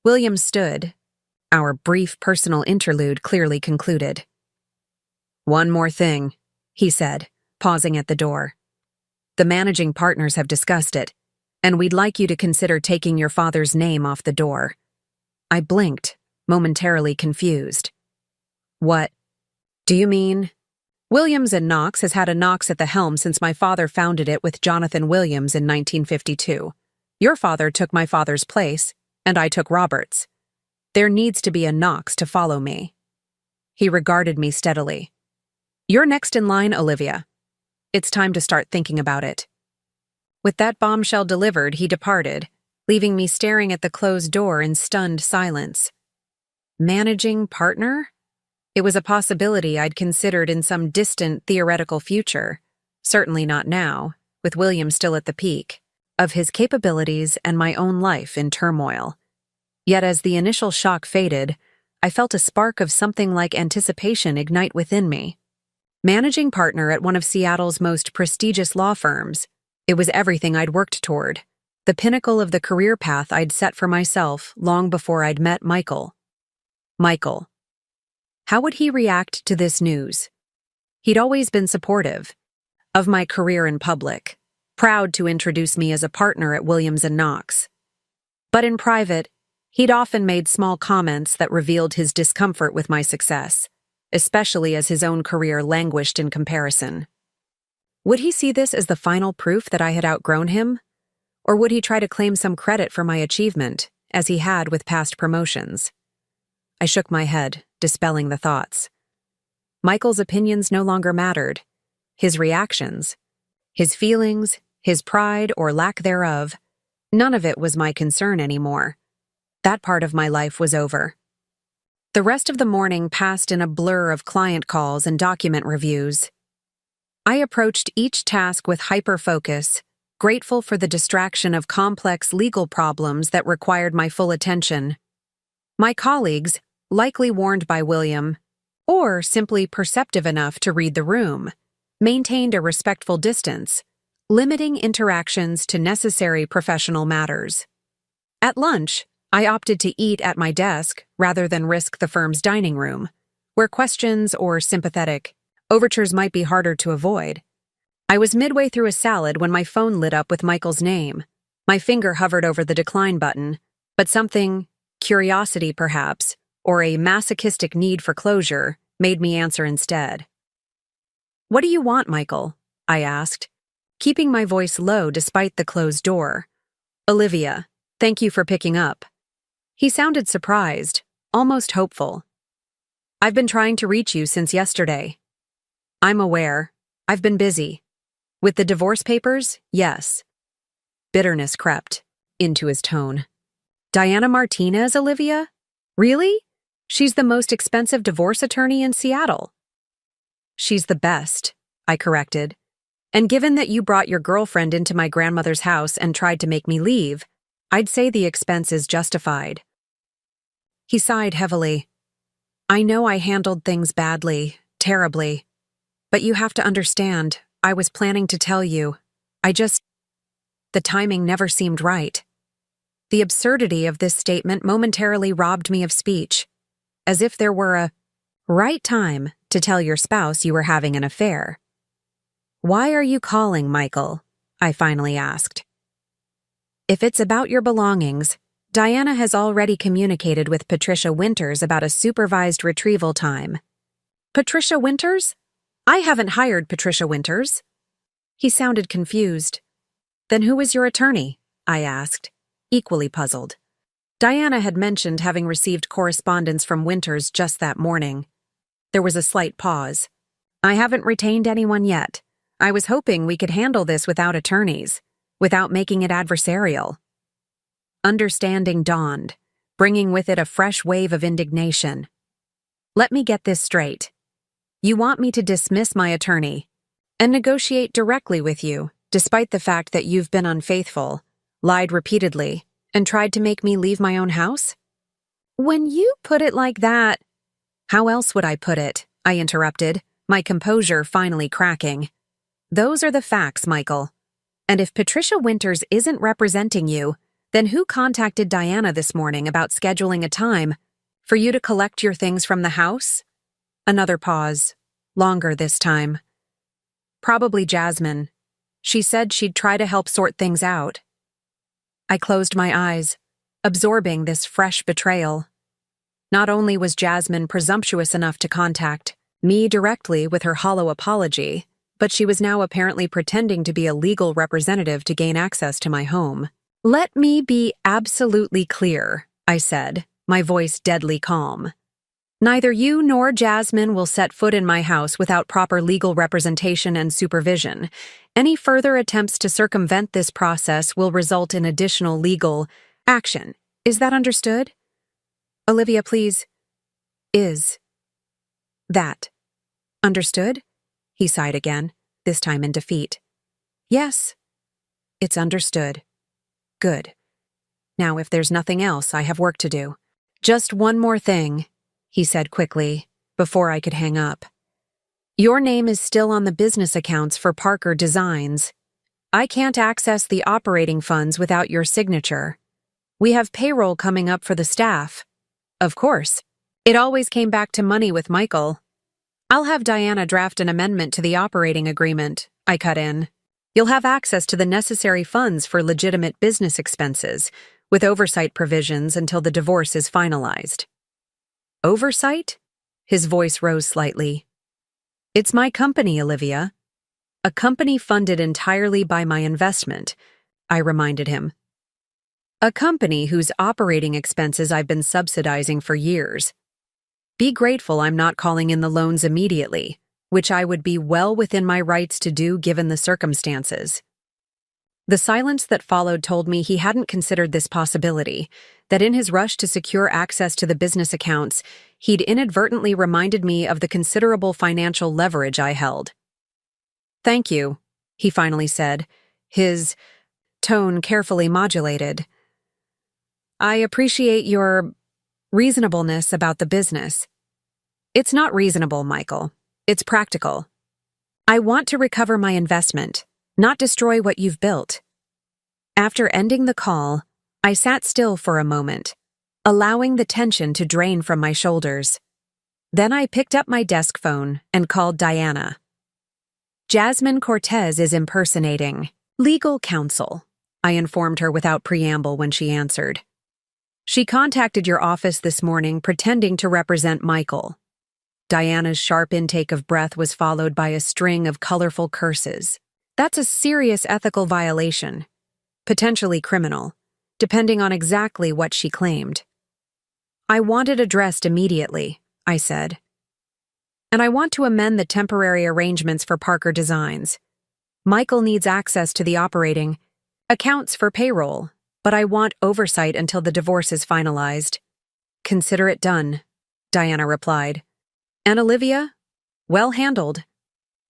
William stood. Our brief personal interlude clearly concluded. "One more thing," he said, pausing at the door. "The managing partners have discussed it, and we'd like you to consider taking your father's name off the door." I blinked, momentarily confused. "What do you mean?" "Williams and Knox has had a Knox at the helm since my father founded it with Jonathan Williams in 1952. Your father took my father's place, and I took Robert's. There needs to be a Knox to follow me." He regarded me steadily. "You're next in line, Olivia. It's time to start thinking about it." With that bombshell delivered, he departed, leaving me staring at the closed door in stunned silence. Managing partner? It was a possibility I'd considered in some distant theoretical future, certainly not now, with William still at the peak of his capabilities and my own life in turmoil. Yet as the initial shock faded, I felt a spark of something like anticipation ignite within me. Managing partner at one of Seattle's most prestigious law firms, it was everything I'd worked toward, the pinnacle of the career path I'd set for myself long before I'd met Michael. Michael. How would he react to this news? He'd always been supportive of my career in public, proud to introduce me as a partner at Williams & Knox. But in private, he'd often made small comments that revealed his discomfort with my success, especially as his own career languished in comparison. Would he see this as the final proof that I had outgrown him? Or would he try to claim some credit for my achievement, as he had with past promotions? I shook my head, dispelling the thoughts. Michael's opinions no longer mattered. His reactions, his feelings, his pride or lack thereof, none of it was my concern anymore. That part of my life was over. The rest of the morning passed in a blur of client calls and document reviews. I approached each task with hyper-focus, grateful for the distraction of complex legal problems that required my full attention. My colleagues, likely warned by William, or simply perceptive enough to read the room, maintained a respectful distance, limiting interactions to necessary professional matters. At lunch, I opted to eat at my desk rather than risk the firm's dining room, where questions or sympathetic overtures might be harder to avoid. I was midway through a salad when my phone lit up with Michael's name. My finger hovered over the decline button, but something, curiosity perhaps, or a masochistic need for closure, made me answer instead. "What do you want, Michael?" I asked, keeping my voice low despite the closed door. "Olivia, thank you for picking up." He sounded surprised, almost hopeful. "I've been trying to reach you since yesterday." "I'm aware. I've been busy." "With the divorce papers? Yes." Bitterness crept into his tone. "Diana Martinez, Olivia? Really? She's the most expensive divorce attorney in Seattle." "She's the best," I corrected. "And given that you brought your girlfriend into my grandmother's house and tried to make me leave, I'd say the expense is justified." He sighed heavily. "I know I handled things badly, terribly. But you have to understand, I was planning to tell you. The timing never seemed right." The absurdity of this statement momentarily robbed me of speech, as if there were a right time to tell your spouse you were having an affair. "Why are you calling, Michael?" I finally asked. "If it's about your belongings, Diana has already communicated with Patricia Winters about a supervised retrieval time." "Patricia Winters? I haven't hired Patricia Winters." He sounded confused. "Then who is your attorney?" I asked, equally puzzled. Diana had mentioned having received correspondence from Winters just that morning. There was a slight pause. "I haven't retained anyone yet. I was hoping we could handle this without attorneys, without making it adversarial." Understanding dawned, bringing with it a fresh wave of indignation. "Let me get this straight. You want me to dismiss my attorney and negotiate directly with you, despite the fact that you've been unfaithful, lied repeatedly, and tried to make me leave my own house?" "When you put it like that—" "How else would I put it?" I interrupted, my composure finally cracking. "Those are the facts, Michael. And if Patricia Winters isn't representing you, then who contacted Diana this morning about scheduling a time for you to collect your things from the house?" Another pause, longer this time. "Probably Jasmine. She said she'd try to help sort things out." I closed my eyes, absorbing this fresh betrayal. Not only was Jasmine presumptuous enough to contact me directly with her hollow apology, but she was now apparently pretending to be a legal representative to gain access to my home. "Let me be absolutely clear," I said, my voice deadly calm. "Neither you nor Jasmine will set foot in my house without proper legal representation and supervision. Any further attempts to circumvent this process will result in additional legal action. Is that understood?" "Olivia, please." "Is that understood?" He sighed again, this time in defeat. "Yes, it's understood." "Good. Now, if there's nothing else, I have work to do." "Just one more thing," he said quickly, before I could hang up. "Your name is still on the business accounts for Parker Designs. I can't access the operating funds without your signature. We have payroll coming up for the staff." "Of course. It always came back to money with Michael." "I'll have Diana draft an amendment to the operating agreement," I cut in. "You'll have access to the necessary funds for legitimate business expenses, with oversight provisions until the divorce is finalized." "Oversight?" His voice rose slightly. "It's my company, Olivia. A company funded entirely by my investment," I reminded him. "A company whose operating expenses I've been subsidizing for years. Be grateful I'm not calling in the loans immediately, which I would be well within my rights to do given the circumstances." The silence that followed told me he hadn't considered this possibility, that in his rush to secure access to the business accounts, he'd inadvertently reminded me of the considerable financial leverage I held. "Thank you," he finally said, his tone carefully modulated. "I appreciate your reasonableness about the business." "It's not reasonable, Michael. It's practical. I want to recover my investment, not destroy what you've built." After ending the call, I sat still for a moment, allowing the tension to drain from my shoulders. Then I picked up my desk phone and called Diana. "Jasmine Cortez is impersonating legal counsel," I informed her without preamble when she answered. "She contacted your office this morning pretending to represent Michael." Diana's sharp intake of breath was followed by a string of colorful curses. "That's a serious ethical violation, potentially criminal, depending on exactly what she claimed." "I want it addressed immediately," I said. "And I want to amend the temporary arrangements for Parker Designs. Michael needs access to the operating accounts for payroll, but I want oversight until the divorce is finalized." "Consider it done," Diana replied. "And Olivia? Well handled."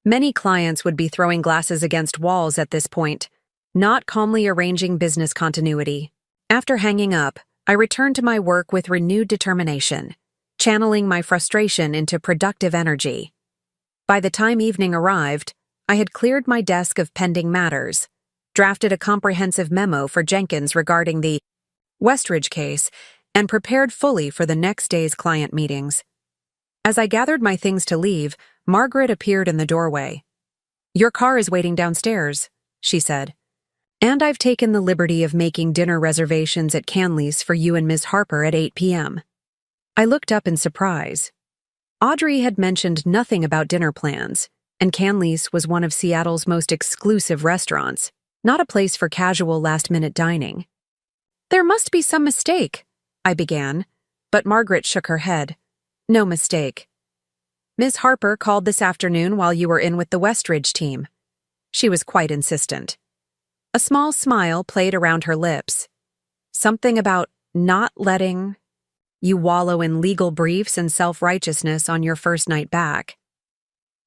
Many clients would be throwing glasses against walls at this point, not calmly arranging business continuity. After hanging up, I returned to my work with renewed determination, channeling my frustration into productive energy. By the time evening arrived, I had cleared my desk of pending matters, drafted a comprehensive memo for Jenkins regarding the Westridge case, and prepared fully for the next day's client meetings. As I gathered my things to leave, Margaret appeared in the doorway. "Your car is waiting downstairs," she said. "And I've taken the liberty of making dinner reservations at Canley's for you and Miss Harper at 8 p.m. I looked up in surprise. Audrey had mentioned nothing about dinner plans, and Canley's was one of Seattle's most exclusive restaurants, not a place for casual last-minute dining. "There must be some mistake," I began, but Margaret shook her head. "No mistake. Miss Harper called this afternoon while you were in with the Westridge team." She was quite insistent. A small smile played around her lips. "Something about not letting you wallow in legal briefs and self-righteousness on your first night back."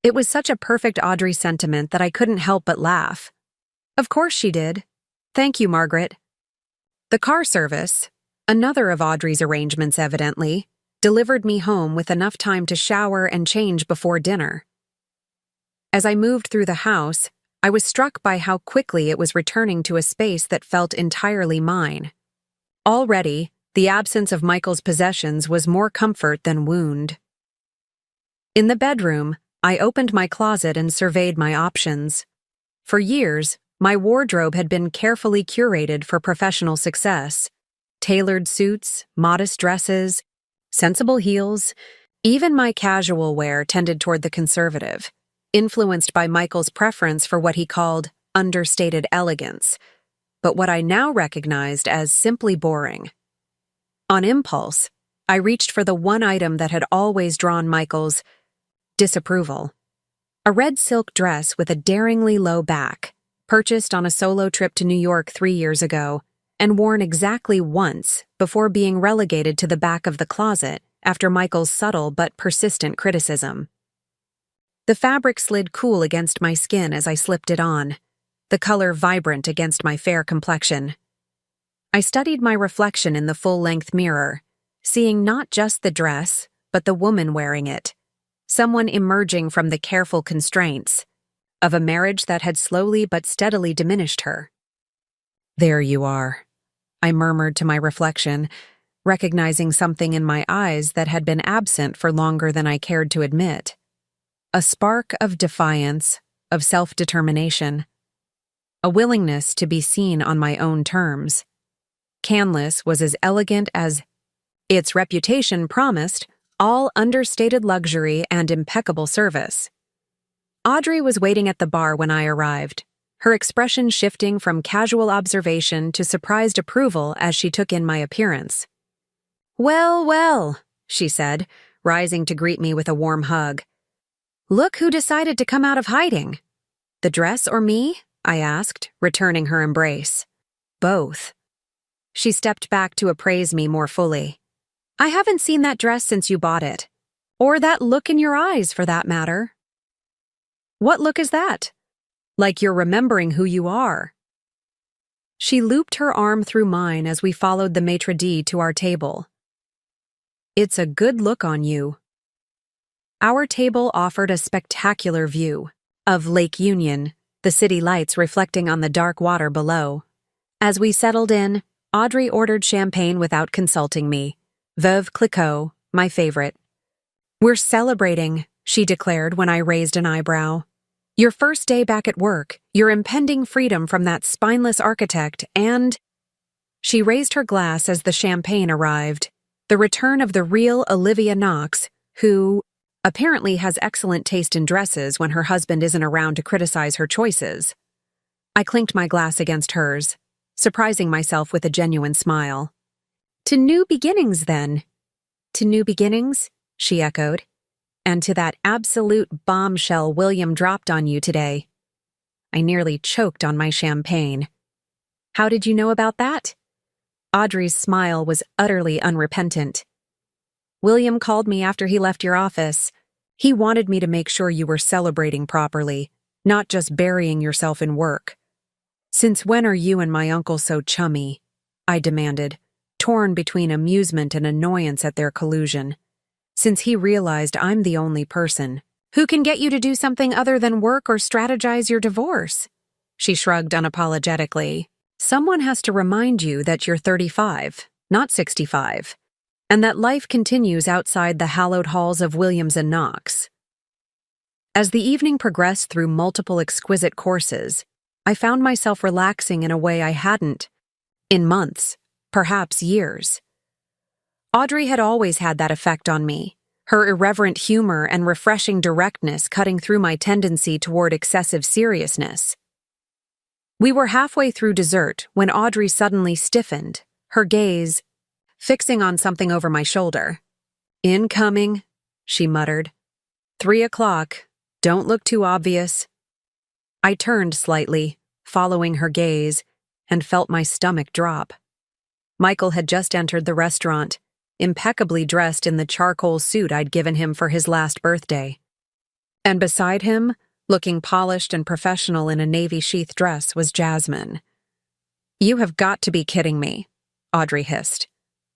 It was such a perfect Audrey sentiment that I couldn't help but laugh. "Of course she did. Thank you, Margaret." The car service, another of Audrey's arrangements evidently, delivered me home with enough time to shower and change before dinner. As I moved through the house, I was struck by how quickly it was returning to a space that felt entirely mine. Already, the absence of Michael's possessions was more comfort than wound. In the bedroom, I opened my closet and surveyed my options. For years, my wardrobe had been carefully curated for professional success. Tailored suits, modest dresses, sensible heels, even my casual wear tended toward the conservative, influenced by Michael's preference for what he called understated elegance, but what I now recognized as simply boring. On impulse, I reached for the one item that had always drawn Michael's disapproval. A red silk dress with a daringly low back, purchased on a solo trip to New York 3 years ago, and worn exactly once before being relegated to the back of the closet after Michael's subtle but persistent criticism. The fabric slid cool against my skin as I slipped it on, the color vibrant against my fair complexion. I studied my reflection in the full-length mirror, seeing not just the dress, but the woman wearing it, someone emerging from the careful constraints of a marriage that had slowly but steadily diminished her. "There you are," I murmured to my reflection, recognizing something in my eyes that had been absent for longer than I cared to admit. A spark of defiance, of self-determination. A willingness to be seen on my own terms. Canlis was as elegant as its reputation promised, all understated luxury and impeccable service. Audrey was waiting at the bar when I arrived, her expression shifting from casual observation to surprised approval as she took in my appearance. "Well, well," she said, rising to greet me with a warm hug. "Look who decided to come out of hiding. The dress or me? I asked, returning her embrace. Both. She stepped back to appraise me more fully. I haven't seen that dress since you bought it. Or that look in your eyes, for that matter. What look is that? Like you're remembering who you are. She looped her arm through mine as we followed the maitre d' to our table. It's a good look on you. Our table offered a spectacular view of Lake Union, the city lights reflecting on the dark water below. As we settled in, Audrey ordered champagne without consulting me. Veuve Clicquot, my favorite. We're celebrating, she declared when I raised an eyebrow. Your first day back at work, your impending freedom from that spineless architect, and… She raised her glass as the champagne arrived. The return of the real Olivia Knox, who apparently has excellent taste in dresses when her husband isn't around to criticize her choices. I clinked my glass against hers, surprising myself with a genuine smile. To new beginnings, then. To new beginnings? She echoed. And to that absolute bombshell William dropped on you today. I nearly choked on my champagne. How did you know about that? Audrey's smile was utterly unrepentant. William called me after he left your office. He wanted me to make sure you were celebrating properly, not just burying yourself in work. Since when are you and my uncle so chummy? I demanded, torn between amusement and annoyance at their collusion. Since he realized I'm the only person who can get you to do something other than work or strategize your divorce. She shrugged unapologetically. Someone has to remind you that you're 35, not 65, and that life continues outside the hallowed halls of Williams and Knox. As the evening progressed through multiple exquisite courses, I found myself relaxing in a way I hadn't in months, perhaps years. Audrey had always had that effect on me, her irreverent humor and refreshing directness cutting through my tendency toward excessive seriousness. We were halfway through dessert when Audrey suddenly stiffened, her gaze fixing on something over my shoulder. Incoming, she muttered. 3 o'clock. Don't look too obvious. I turned slightly, following her gaze, and felt my stomach drop. Michael had just entered the restaurant, impeccably dressed in the charcoal suit I'd given him for his last birthday. And beside him, looking polished and professional in a navy sheath dress, was Jasmine. You have got to be kidding me, Audrey hissed.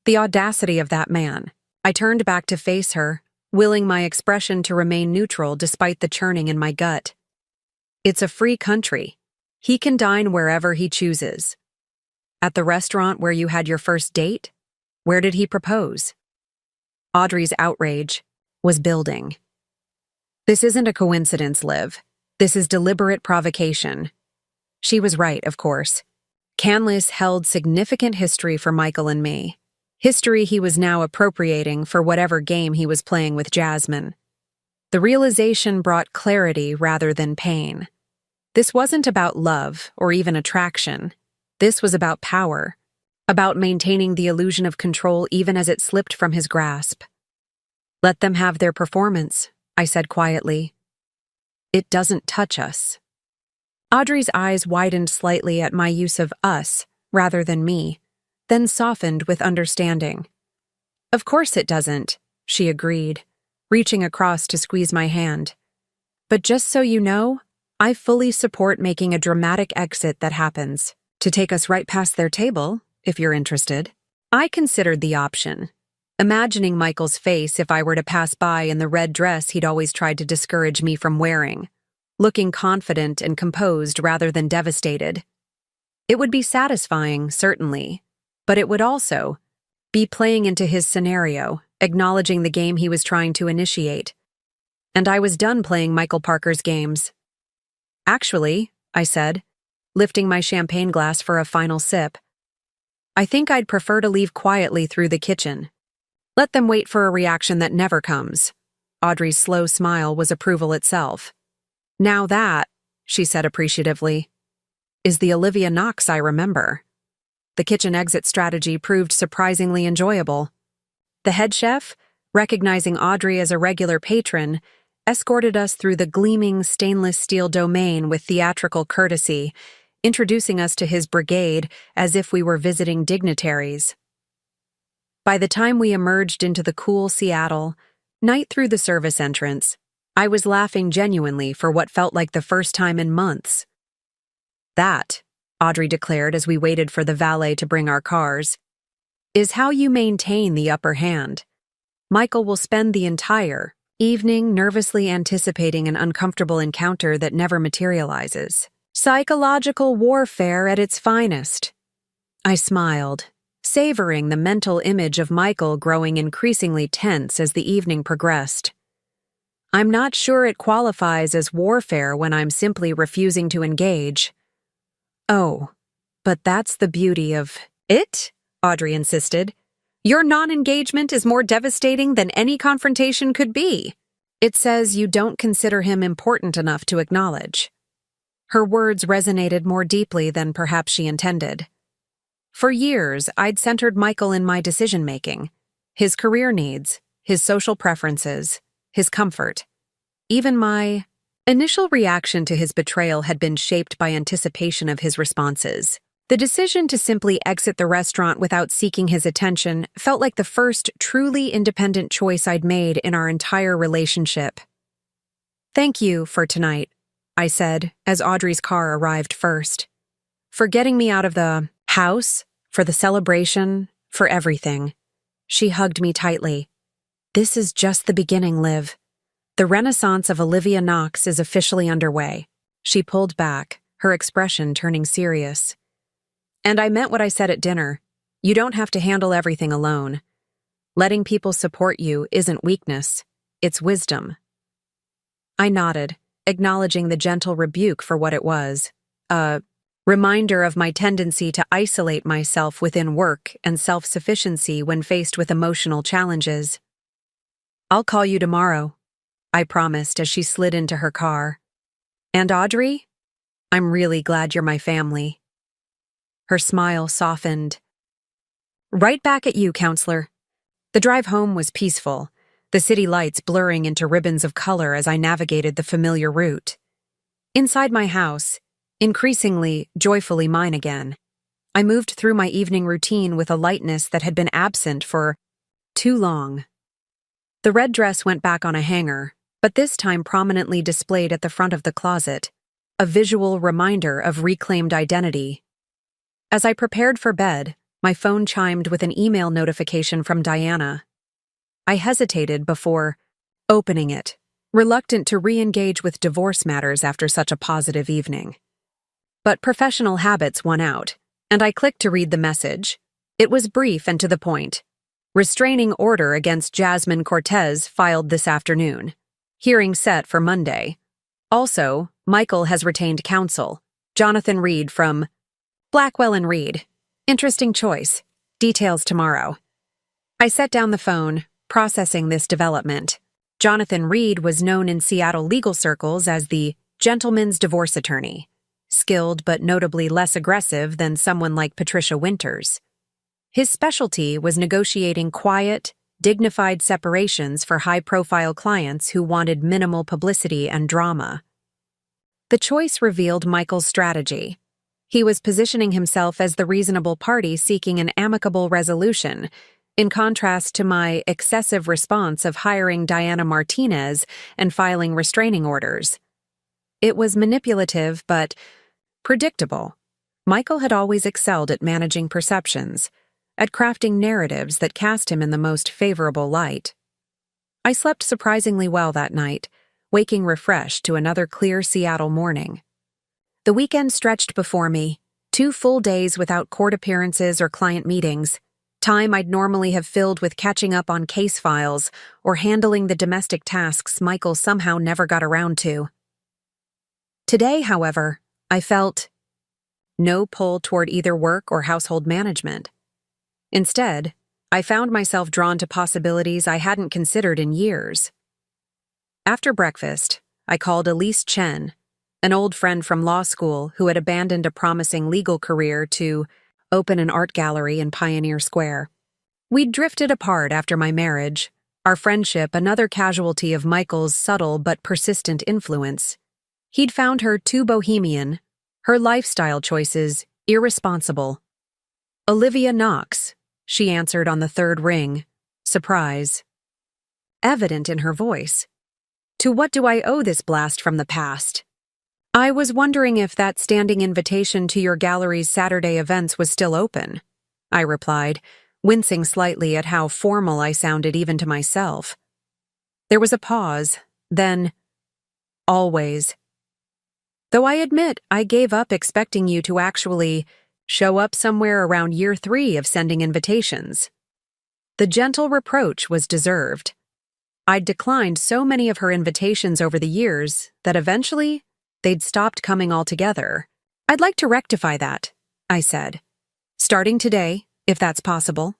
The audacity of that man. I turned back to face her, willing my expression to remain neutral despite the churning in my gut. It's a free country. He can dine wherever he chooses. At the restaurant where you had your first date? Where did he propose? Audrey's outrage was building. This isn't a coincidence, Liv. This is deliberate provocation. She was right, of course. Canlis held significant history for Michael and me. History he was now appropriating for whatever game he was playing with Jasmine. The realization brought clarity rather than pain. This wasn't about love or even attraction. This was about power, about maintaining the illusion of control even as it slipped from his grasp. Let them have their performance, I said quietly. It doesn't touch us. Audrey's eyes widened slightly at my use of us rather than me, then softened with understanding. Of course it doesn't, she agreed, reaching across to squeeze my hand. But just so you know, I fully support making a dramatic exit that happens, to take us right past their table, if you're interested. I considered the option, imagining Michael's face if I were to pass by in the red dress he'd always tried to discourage me from wearing, looking confident and composed rather than devastated. It would be satisfying, certainly, but it would also be playing into his scenario, acknowledging the game he was trying to initiate. And I was done playing Michael Parker's games. Actually, I said, lifting my champagne glass for a final sip, I think I'd prefer to leave quietly through the kitchen. Let them wait for a reaction that never comes. Audrey's slow smile was approval itself. Now that, she said appreciatively, is the Olivia Knox I remember. The kitchen exit strategy proved surprisingly enjoyable. The head chef, recognizing Audrey as a regular patron, escorted us through the gleaming stainless steel domain with theatrical courtesy, introducing us to his brigade as if we were visiting dignitaries. By the time we emerged into the cool Seattle, night through the service entrance, I was laughing genuinely for what felt like the first time in months. That, Audrey declared as we waited for the valet to bring our cars, is how you maintain the upper hand. Michael will spend the entire evening nervously anticipating an uncomfortable encounter that never materializes. Psychological warfare at its finest. I smiled, savoring the mental image of Michael growing increasingly tense as the evening progressed. I'm not sure it qualifies as warfare when I'm simply refusing to engage. Oh, but that's the beauty of it, Audrey insisted. Your non-engagement is more devastating than any confrontation could be. It says you don't consider him important enough to acknowledge. Her words resonated more deeply than perhaps she intended. For years, I'd centered Michael in my decision-making, his career needs, his social preferences, his comfort. Even my initial reaction to his betrayal had been shaped by anticipation of his responses. The decision to simply exit the restaurant without seeking his attention felt like the first truly independent choice I'd made in our entire relationship. "Thank you for tonight," I said as Audrey's car arrived first. "For getting me out of the house, for the celebration, for everything." She hugged me tightly. "This is just the beginning, Liv. The renaissance of Olivia Knox is officially underway." She pulled back, her expression turning serious. "And I meant what I said at dinner. You don't have to handle everything alone. Letting people support you isn't weakness, it's wisdom." I nodded, acknowledging the gentle rebuke for what it was. A reminder of my tendency to isolate myself within work and self-sufficiency when faced with emotional challenges. "I'll call you tomorrow," I promised as she slid into her car. "And Audrey, I'm really glad you're my family." Her smile softened. "Right back at you, counselor." The drive home was peaceful, the city lights blurring into ribbons of color as I navigated the familiar route. Inside my house, increasingly joyfully mine again, I moved through my evening routine with a lightness that had been absent for too long. The red dress went back on a hanger, but this time prominently displayed at the front of the closet, a visual reminder of reclaimed identity. As I prepared for bed, my phone chimed with an email notification from Diana. I hesitated before opening it, reluctant to re-engage with divorce matters after such a positive evening. But professional habits won out, and I clicked to read the message. It was brief and to the point. "Restraining order against Jasmine Cortez filed this afternoon. Hearing set for Monday. Also, Michael has retained counsel. Jonathan Reed from Blackwell and Reed. Interesting choice. Details tomorrow." I set down the phone, processing this development. Jonathan Reed was known in Seattle legal circles as the gentleman's divorce attorney, skilled but notably less aggressive than someone like Patricia Winters. His specialty was negotiating quiet, dignified separations for high-profile clients who wanted minimal publicity and drama. The choice revealed Michael's strategy. He was positioning himself as the reasonable party seeking an amicable resolution, in contrast to my excessive response of hiring Diana Martinez and filing restraining orders. It was manipulative but predictable. Michael had always excelled at managing perceptions, at crafting narratives that cast him in the most favorable light. I slept surprisingly well that night, waking refreshed to another clear Seattle morning. The weekend stretched before me, 2 full days without court appearances or client meetings, time I'd normally have filled with catching up on case files or handling the domestic tasks Michael somehow never got around to. Today, however, I felt no pull toward either work or household management. Instead, I found myself drawn to possibilities I hadn't considered in years. After breakfast, I called Elise Chen, an old friend from law school who had abandoned a promising legal career to open an art gallery in Pioneer Square. We'd drifted apart after my marriage, Our friendship another casualty of Michael's subtle but persistent influence. He'd found her too bohemian, her lifestyle choices irresponsible. "Olivia Knox," she answered on the third ring, surprise evident in her voice. "To what do I owe this blast from the past?" "I was wondering if that standing invitation to your gallery's Saturday events was still open," I replied, wincing slightly at how formal I sounded even to myself. There was a pause, then, "Always. Though I admit I gave up expecting you to actually show up somewhere around year 3 of sending invitations." The gentle reproach was deserved. I'd declined so many of her invitations over the years that eventually they'd stopped coming altogether. "I'd like to rectify that," I said. "Starting today, if that's possible."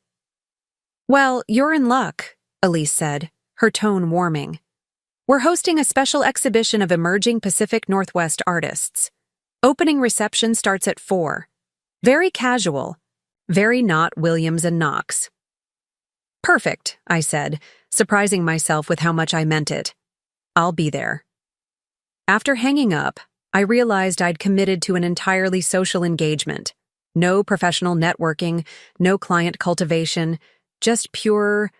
"Well, you're in luck," Elise said, her tone warming. "We're hosting a special exhibition of emerging Pacific Northwest artists. Opening reception starts at 4. Very casual. Very not Williams and Knox." "Perfect," I said, surprising myself with how much I meant it. "I'll be there." After hanging up, I realized I'd committed to an entirely social engagement. No professional networking, no client cultivation, just pure,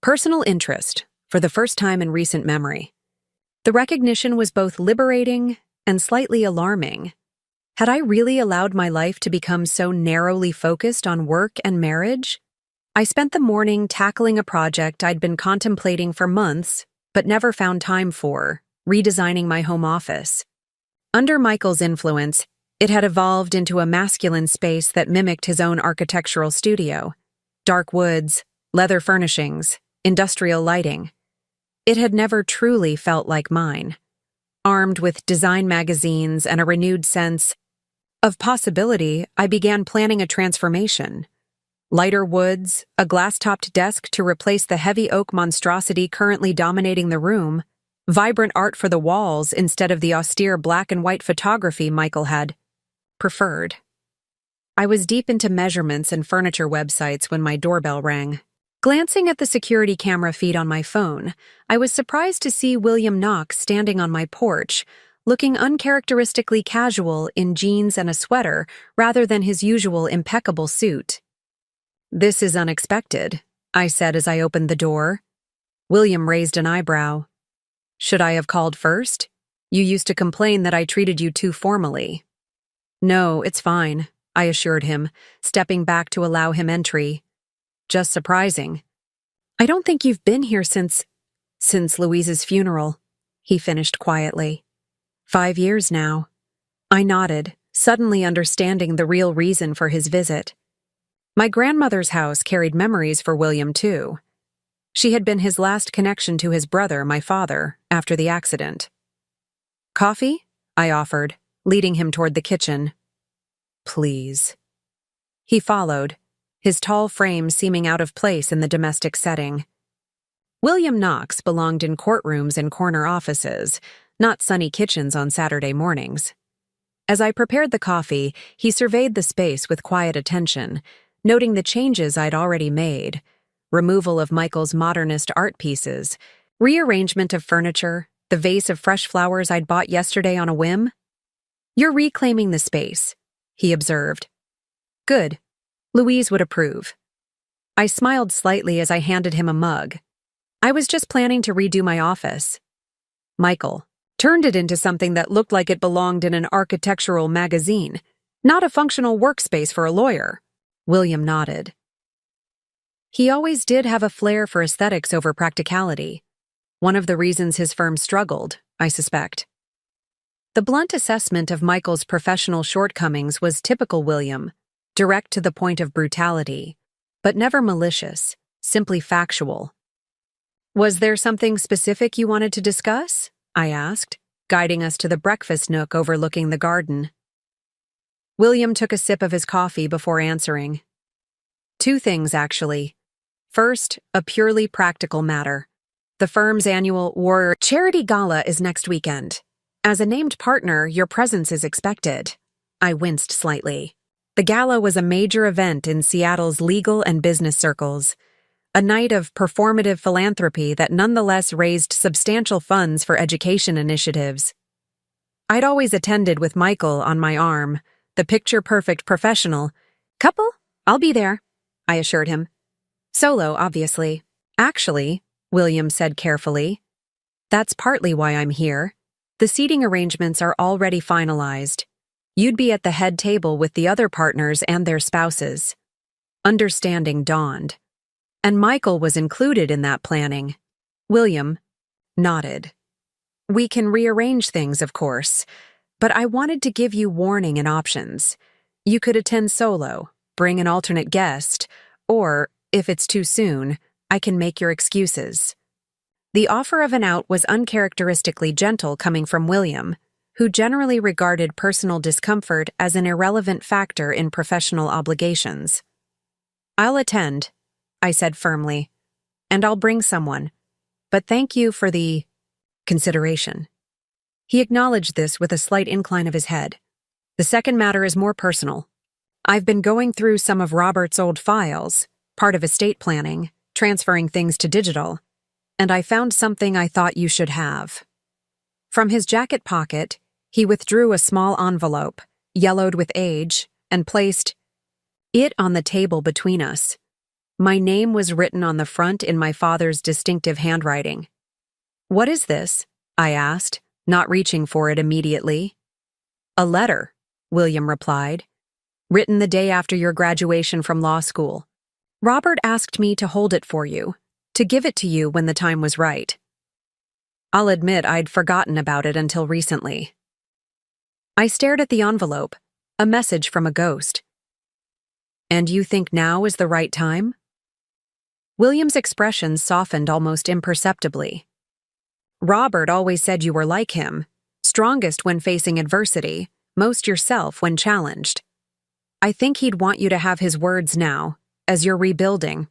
personal interest for the first time in recent memory. The recognition was both liberating and slightly alarming. Had I really allowed my life to become so narrowly focused on work and marriage? I spent the morning tackling a project I'd been contemplating for months, but never found time for, redesigning my home office. Under Michael's influence, it had evolved into a masculine space that mimicked his own architectural studio. Dark woods, leather furnishings, industrial lighting. It had never truly felt like mine. Armed with design magazines and a renewed sense of possibility, I began planning a transformation. Lighter woods, a glass-topped desk to replace the heavy oak monstrosity currently dominating the room, vibrant art for the walls instead of the austere black and white photography Michael had preferred. I was deep into measurements and furniture websites when my doorbell rang. Glancing at the security camera feed on my phone, I was surprised to see William Knox standing on my porch, looking uncharacteristically casual in jeans and a sweater rather than his usual impeccable suit. "This is unexpected," I said as I opened the door. William raised an eyebrow. "Should I have called first? You used to complain that I treated you too formally." "No, it's fine," I assured him, stepping back to allow him entry. "Just surprising." "I don't think you've been here since Louise's funeral," he finished quietly. 5 years now." I nodded, suddenly understanding the real reason for his visit. My grandmother's house carried memories for William, too. She had been his last connection to his brother, my father, after the accident. "Coffee?" I offered, leading him toward the kitchen. "Please." He followed, his tall frame seeming out of place in the domestic setting. William Knox belonged in courtrooms and corner offices, not sunny kitchens on Saturday mornings. As I prepared the coffee, he surveyed the space with quiet attention, noting the changes I'd already made: removal of Michael's modernist art pieces, rearrangement of furniture, the vase of fresh flowers I'd bought yesterday on a whim. "You're reclaiming the space," he observed. "Good. Louise would approve." I smiled slightly as I handed him a mug. "I was just planning to redo my office." Michael turned it into something that looked like it belonged in an architectural magazine, not a functional workspace for a lawyer. William nodded. He always did have a flair for aesthetics over practicality. One of the reasons his firm struggled, I suspect. The blunt assessment of Michael's professional shortcomings was typical William, direct to the point of brutality, but never malicious, simply factual. "Was there something specific you wanted to discuss?" I asked, guiding us to the breakfast nook overlooking the garden. William took a sip of his coffee before answering. "Two things, actually. First, a purely practical matter. The firm's annual War Charity Gala is next weekend. As a named partner, your presence is expected." I winced slightly. The gala was a major event in Seattle's legal and business circles. a night of performative philanthropy that nonetheless raised substantial funds for education initiatives. I'd always attended with Michael on my arm, the picture-perfect professional. "Couple? I'll be there," I assured him. "Solo, obviously." "Actually," William said carefully, "that's partly why I'm here. The seating arrangements are already finalized. You'd be at the head table with the other partners and their spouses." Understanding dawned. And Michael was included in that planning. William nodded. "We can rearrange things, of course, but I wanted to give you warning and options. You could attend solo, bring an alternate guest, or, if it's too soon, I can make your excuses." The offer of an out was uncharacteristically gentle coming from William, who generally regarded personal discomfort as an irrelevant factor in professional obligations. "I'll attend," I said firmly, "and I'll bring someone. But thank you for the consideration." He acknowledged this with a slight incline of his head. "The second matter is more personal. I've been going through some of Robert's old files, part of estate planning, transferring things to digital, and I found something I thought you should have." From his jacket pocket, he withdrew a small envelope, yellowed with age, and placed it on the table between us. My name was written on the front in my father's distinctive handwriting. "What is this?" I asked, not reaching for it immediately. "A letter," William replied, "written the day after your graduation from law school. Robert asked me to hold it for you, to give it to you when the time was right." I'll admit I'd forgotten about it until recently. I stared at the envelope, a message from a ghost. "And you think now is the right time?" William's expression softened almost imperceptibly. "Robert always said you were like him, strongest when facing adversity, most yourself when challenged. I think he'd want you to have his words now, as you're rebuilding."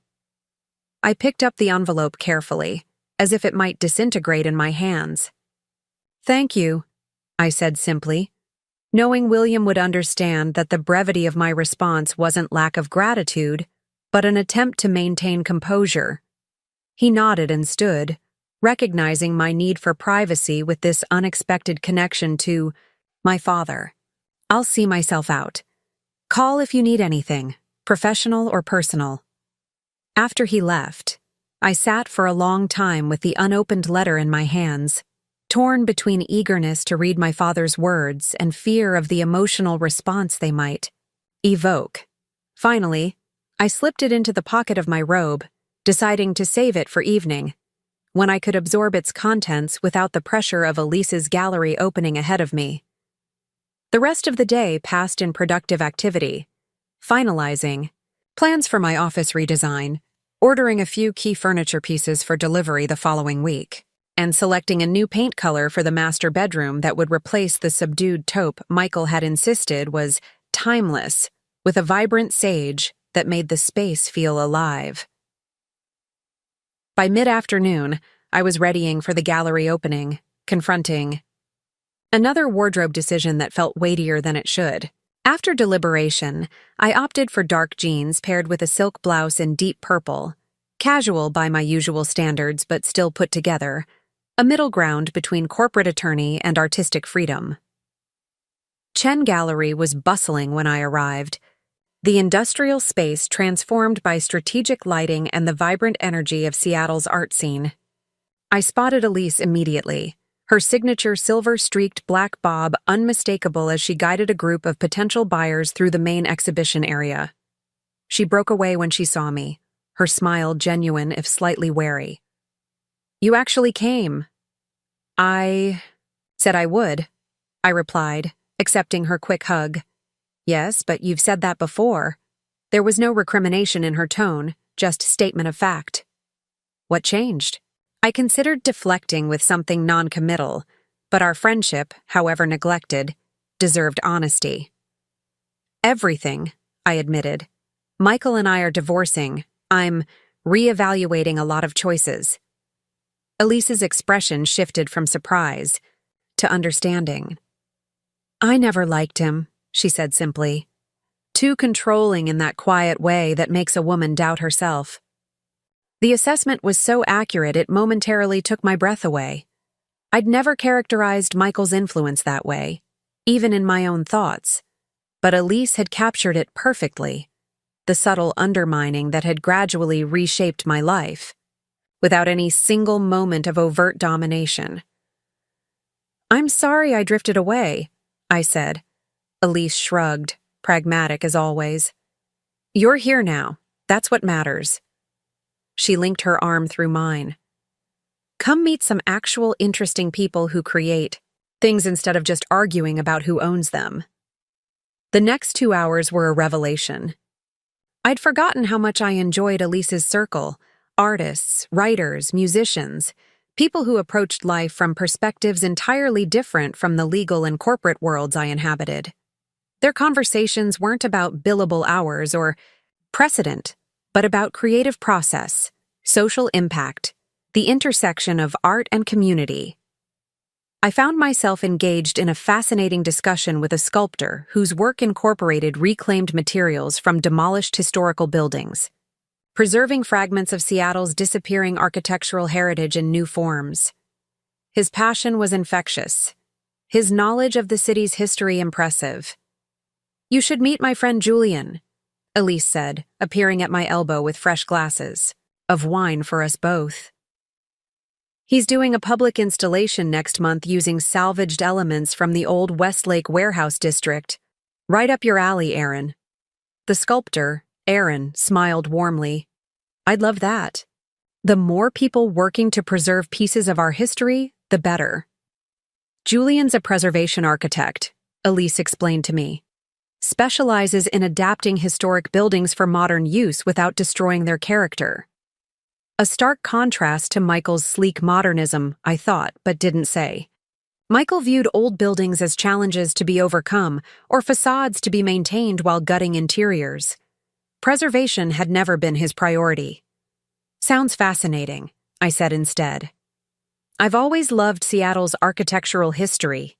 I picked up the envelope carefully, as if it might disintegrate in my hands. "Thank you," I said simply, knowing William would understand that the brevity of my response wasn't lack of gratitude, but an attempt to maintain composure. He nodded and stood, recognizing my need for privacy with this unexpected connection to my father. "I'll see myself out. Call if you need anything, professional or personal." After he left, I sat for a long time with the unopened letter in my hands, torn between eagerness to read my father's words and fear of the emotional response they might evoke. Finally, I slipped it into the pocket of my robe, deciding to save it for evening, when I could absorb its contents without the pressure of Elise's gallery opening ahead of me. The rest of the day passed in productive activity, finalizing plans for my office redesign, ordering a few key furniture pieces for delivery the following week, and selecting a new paint color for the master bedroom that would replace the subdued taupe Michael had insisted was timeless, with a vibrant sage that made the space feel alive. By mid-afternoon, I was readying for the gallery opening, confronting another wardrobe decision that felt weightier than it should. After deliberation, I opted for dark jeans paired with a silk blouse in deep purple, casual by my usual standards but still put together, a middle ground between corporate attorney and artistic freedom. Chen Gallery was bustling when I arrived, the industrial space transformed by strategic lighting and the vibrant energy of Seattle's art scene. I spotted Elise immediately, her signature silver-streaked black bob unmistakable as she guided a group of potential buyers through the main exhibition area. She broke away when she saw me, her smile genuine if slightly wary. "You actually came." "I said I would," I replied, accepting her quick hug. "Yes, but you've said that before." There was no recrimination in her tone, just statement of fact. "What changed?" I considered deflecting with something non-committal, but our friendship, however neglected, deserved honesty. "Everything," I admitted. "Michael and I are divorcing. I'm re-evaluating a lot of choices." Elise's expression shifted from surprise to understanding. "I never liked him," she said simply. "Too controlling in that quiet way that makes a woman doubt herself." The assessment was so accurate it momentarily took my breath away. I'd never characterized Michael's influence that way, even in my own thoughts. But Elise had captured it perfectly, the subtle undermining that had gradually reshaped my life, without any single moment of overt domination. "I'm sorry I drifted away," I said. Elise shrugged, pragmatic as always. "You're here now. That's what matters." She linked her arm through mine. "Come meet some actual interesting people who create things instead of just arguing about who owns them." The next 2 hours were a revelation. I'd forgotten how much I enjoyed Elise's circle: artists, writers, musicians, people who approached life from perspectives entirely different from the legal and corporate worlds I inhabited. Their conversations weren't about billable hours or precedent, but about creative process, social impact, the intersection of art and community. I found myself engaged in a fascinating discussion with a sculptor whose work incorporated reclaimed materials from demolished historical buildings, preserving fragments of Seattle's disappearing architectural heritage in new forms. His passion was infectious, his knowledge of the city's history impressive. "You should meet my friend Julian," Elise said, appearing at my elbow with fresh glasses of wine for us both. "He's doing a public installation next month using salvaged elements from the old Westlake warehouse district. Right up your alley, Aaron." The sculptor, Aaron, smiled warmly. "I'd love that. The more people working to preserve pieces of our history, the better." "Julian's a preservation architect," Elise explained to me. "Specializes in adapting historic buildings for modern use without destroying their character." A stark contrast to Michael's sleek modernism, I thought, but didn't say. Michael viewed old buildings as challenges to be overcome or facades to be maintained while gutting interiors. Preservation had never been his priority. "Sounds fascinating," I said instead. "I've always loved Seattle's architectural history."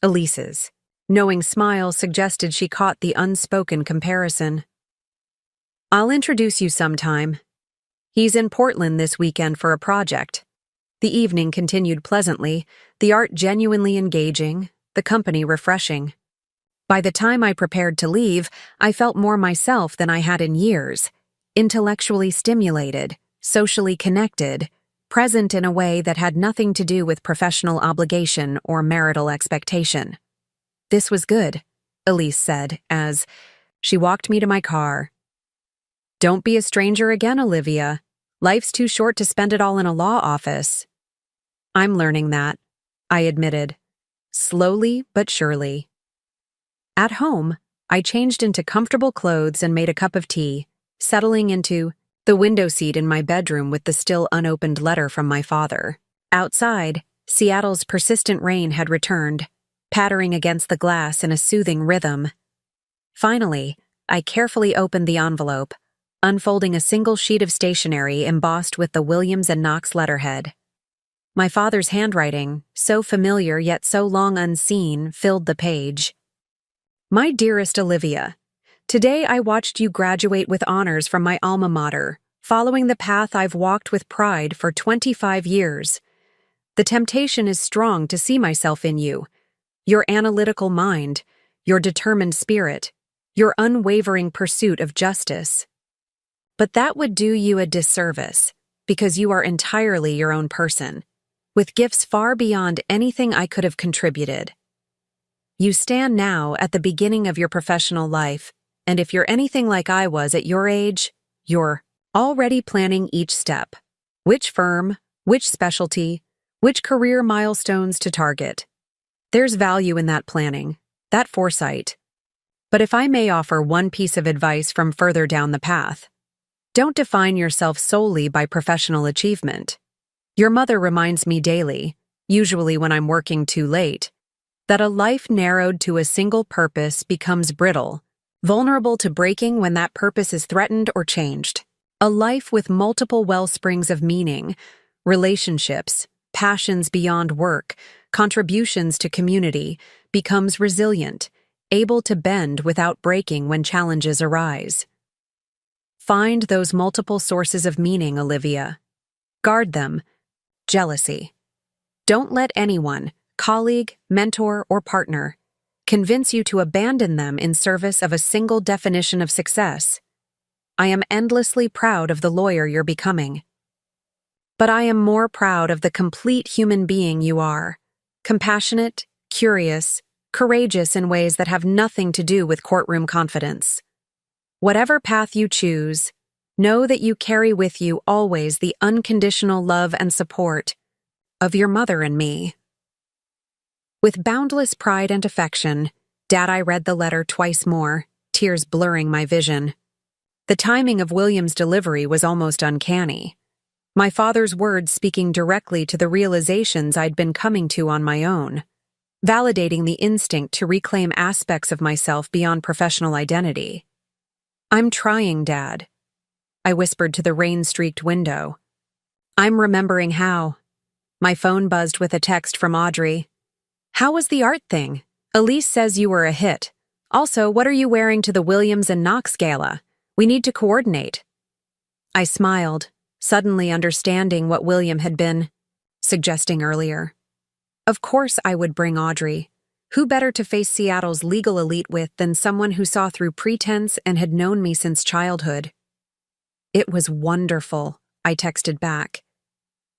Elise's knowing smile suggested she caught the unspoken comparison. "I'll introduce you sometime. He's in Portland this weekend for a project." The evening continued pleasantly, the art genuinely engaging, the company refreshing. By the time I prepared to leave, I felt more myself than I had in years, intellectually stimulated, socially connected, present in a way that had nothing to do with professional obligation or marital expectation. "This was good," Elise said as she walked me to my car. "Don't be a stranger again, Olivia. Life's too short to spend it all in a law office." "I'm learning that," I admitted, slowly but surely. At home, I changed into comfortable clothes and made a cup of tea, settling into the window seat in my bedroom with the still unopened letter from my father. Outside, Seattle's persistent rain had returned, pattering against the glass in a soothing rhythm. Finally, I carefully opened the envelope, unfolding a single sheet of stationery embossed with the Williams and Knox letterhead. My father's handwriting, so familiar yet so long unseen, filled the page. "My dearest Olivia, today I watched you graduate with honors from my alma mater, following the path I've walked with pride for 25 years. The temptation is strong to see myself in you. Your analytical mind, your determined spirit, your unwavering pursuit of justice. But that would do you a disservice, because you are entirely your own person, with gifts far beyond anything I could have contributed. You stand now at the beginning of your professional life, and if you're anything like I was at your age, you're already planning each step. Which firm, which specialty, which career milestones to target. There's value in that planning, that foresight. But if I may offer one piece of advice from further down the path, don't define yourself solely by professional achievement. Your mother reminds me daily, usually when I'm working too late, that a life narrowed to a single purpose becomes brittle, vulnerable to breaking when that purpose is threatened or changed. A life with multiple wellsprings of meaning, relationships, passions beyond work, contributions to community, becomes resilient, able to bend without breaking when challenges arise. Find those multiple sources of meaning, Olivia. Guard them. Jealousy. Don't let anyone, colleague, mentor, or partner, convince you to abandon them in service of a single definition of success. I am endlessly proud of the lawyer you're becoming. But I am more proud of the complete human being you are. Compassionate, curious, courageous in ways that have nothing to do with courtroom confidence. Whatever path you choose, know that you carry with you always the unconditional love and support of your mother and me. With boundless pride and affection, Dad, I read the letter twice more, tears blurring my vision. The timing of William's delivery was almost uncanny. My father's words speaking directly to the realizations I'd been coming to on my own, validating the instinct to reclaim aspects of myself beyond professional identity. I'm trying, Dad, I whispered to the rain-streaked window. I'm remembering how. My phone buzzed with a text from Audrey. How was the art thing? Elise says you were a hit. Also, what are you wearing to the Williams and Knox gala? We need to coordinate. I smiled, suddenly understanding what William had been suggesting earlier. Of course I would bring Audrey. Who better to face Seattle's legal elite with than someone who saw through pretense and had known me since childhood? It was wonderful, I texted back.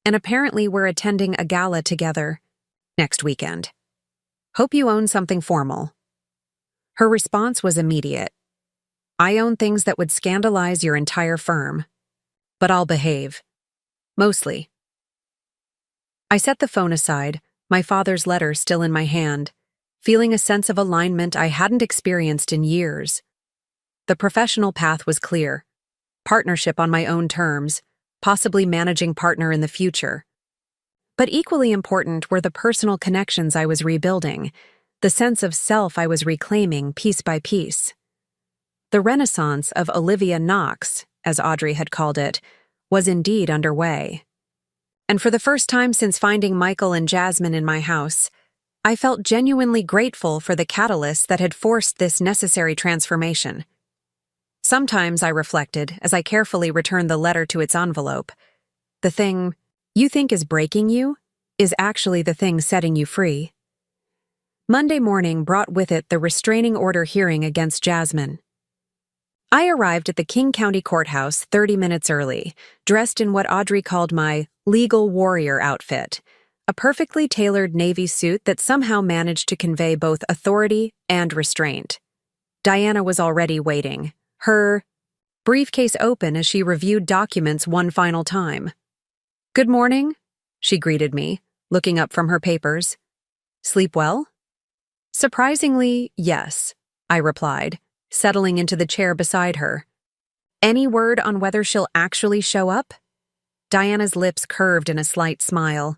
And apparently we're attending a gala together next weekend. Hope you own something formal. Her response was immediate. I own things that would scandalize your entire firm. But I'll behave. Mostly. I set the phone aside, my father's letter still in my hand, feeling a sense of alignment I hadn't experienced in years. The professional path was clear. Partnership on my own terms, possibly managing partner in the future. But equally important were the personal connections I was rebuilding, the sense of self I was reclaiming piece by piece. The renaissance of Olivia Knox, as Audrey had called it, was indeed underway. And for the first time since finding Michael and Jasmine in my house, I felt genuinely grateful for the catalyst that had forced this necessary transformation. Sometimes, I reflected, as I carefully returned the letter to its envelope, the thing you think is breaking you is actually the thing setting you free. Monday morning brought with it the restraining order hearing against Jasmine. I arrived at the King County Courthouse 30 minutes early, dressed in what Audrey called my legal warrior outfit, a perfectly tailored navy suit that somehow managed to convey both authority and restraint. Diana was already waiting, her briefcase open as she reviewed documents one final time. Good morning, she greeted me, looking up from her papers. Sleep well? Surprisingly, yes, I replied, settling into the chair beside her. Any word on whether she'll actually show up? Diana's lips curved in a slight smile.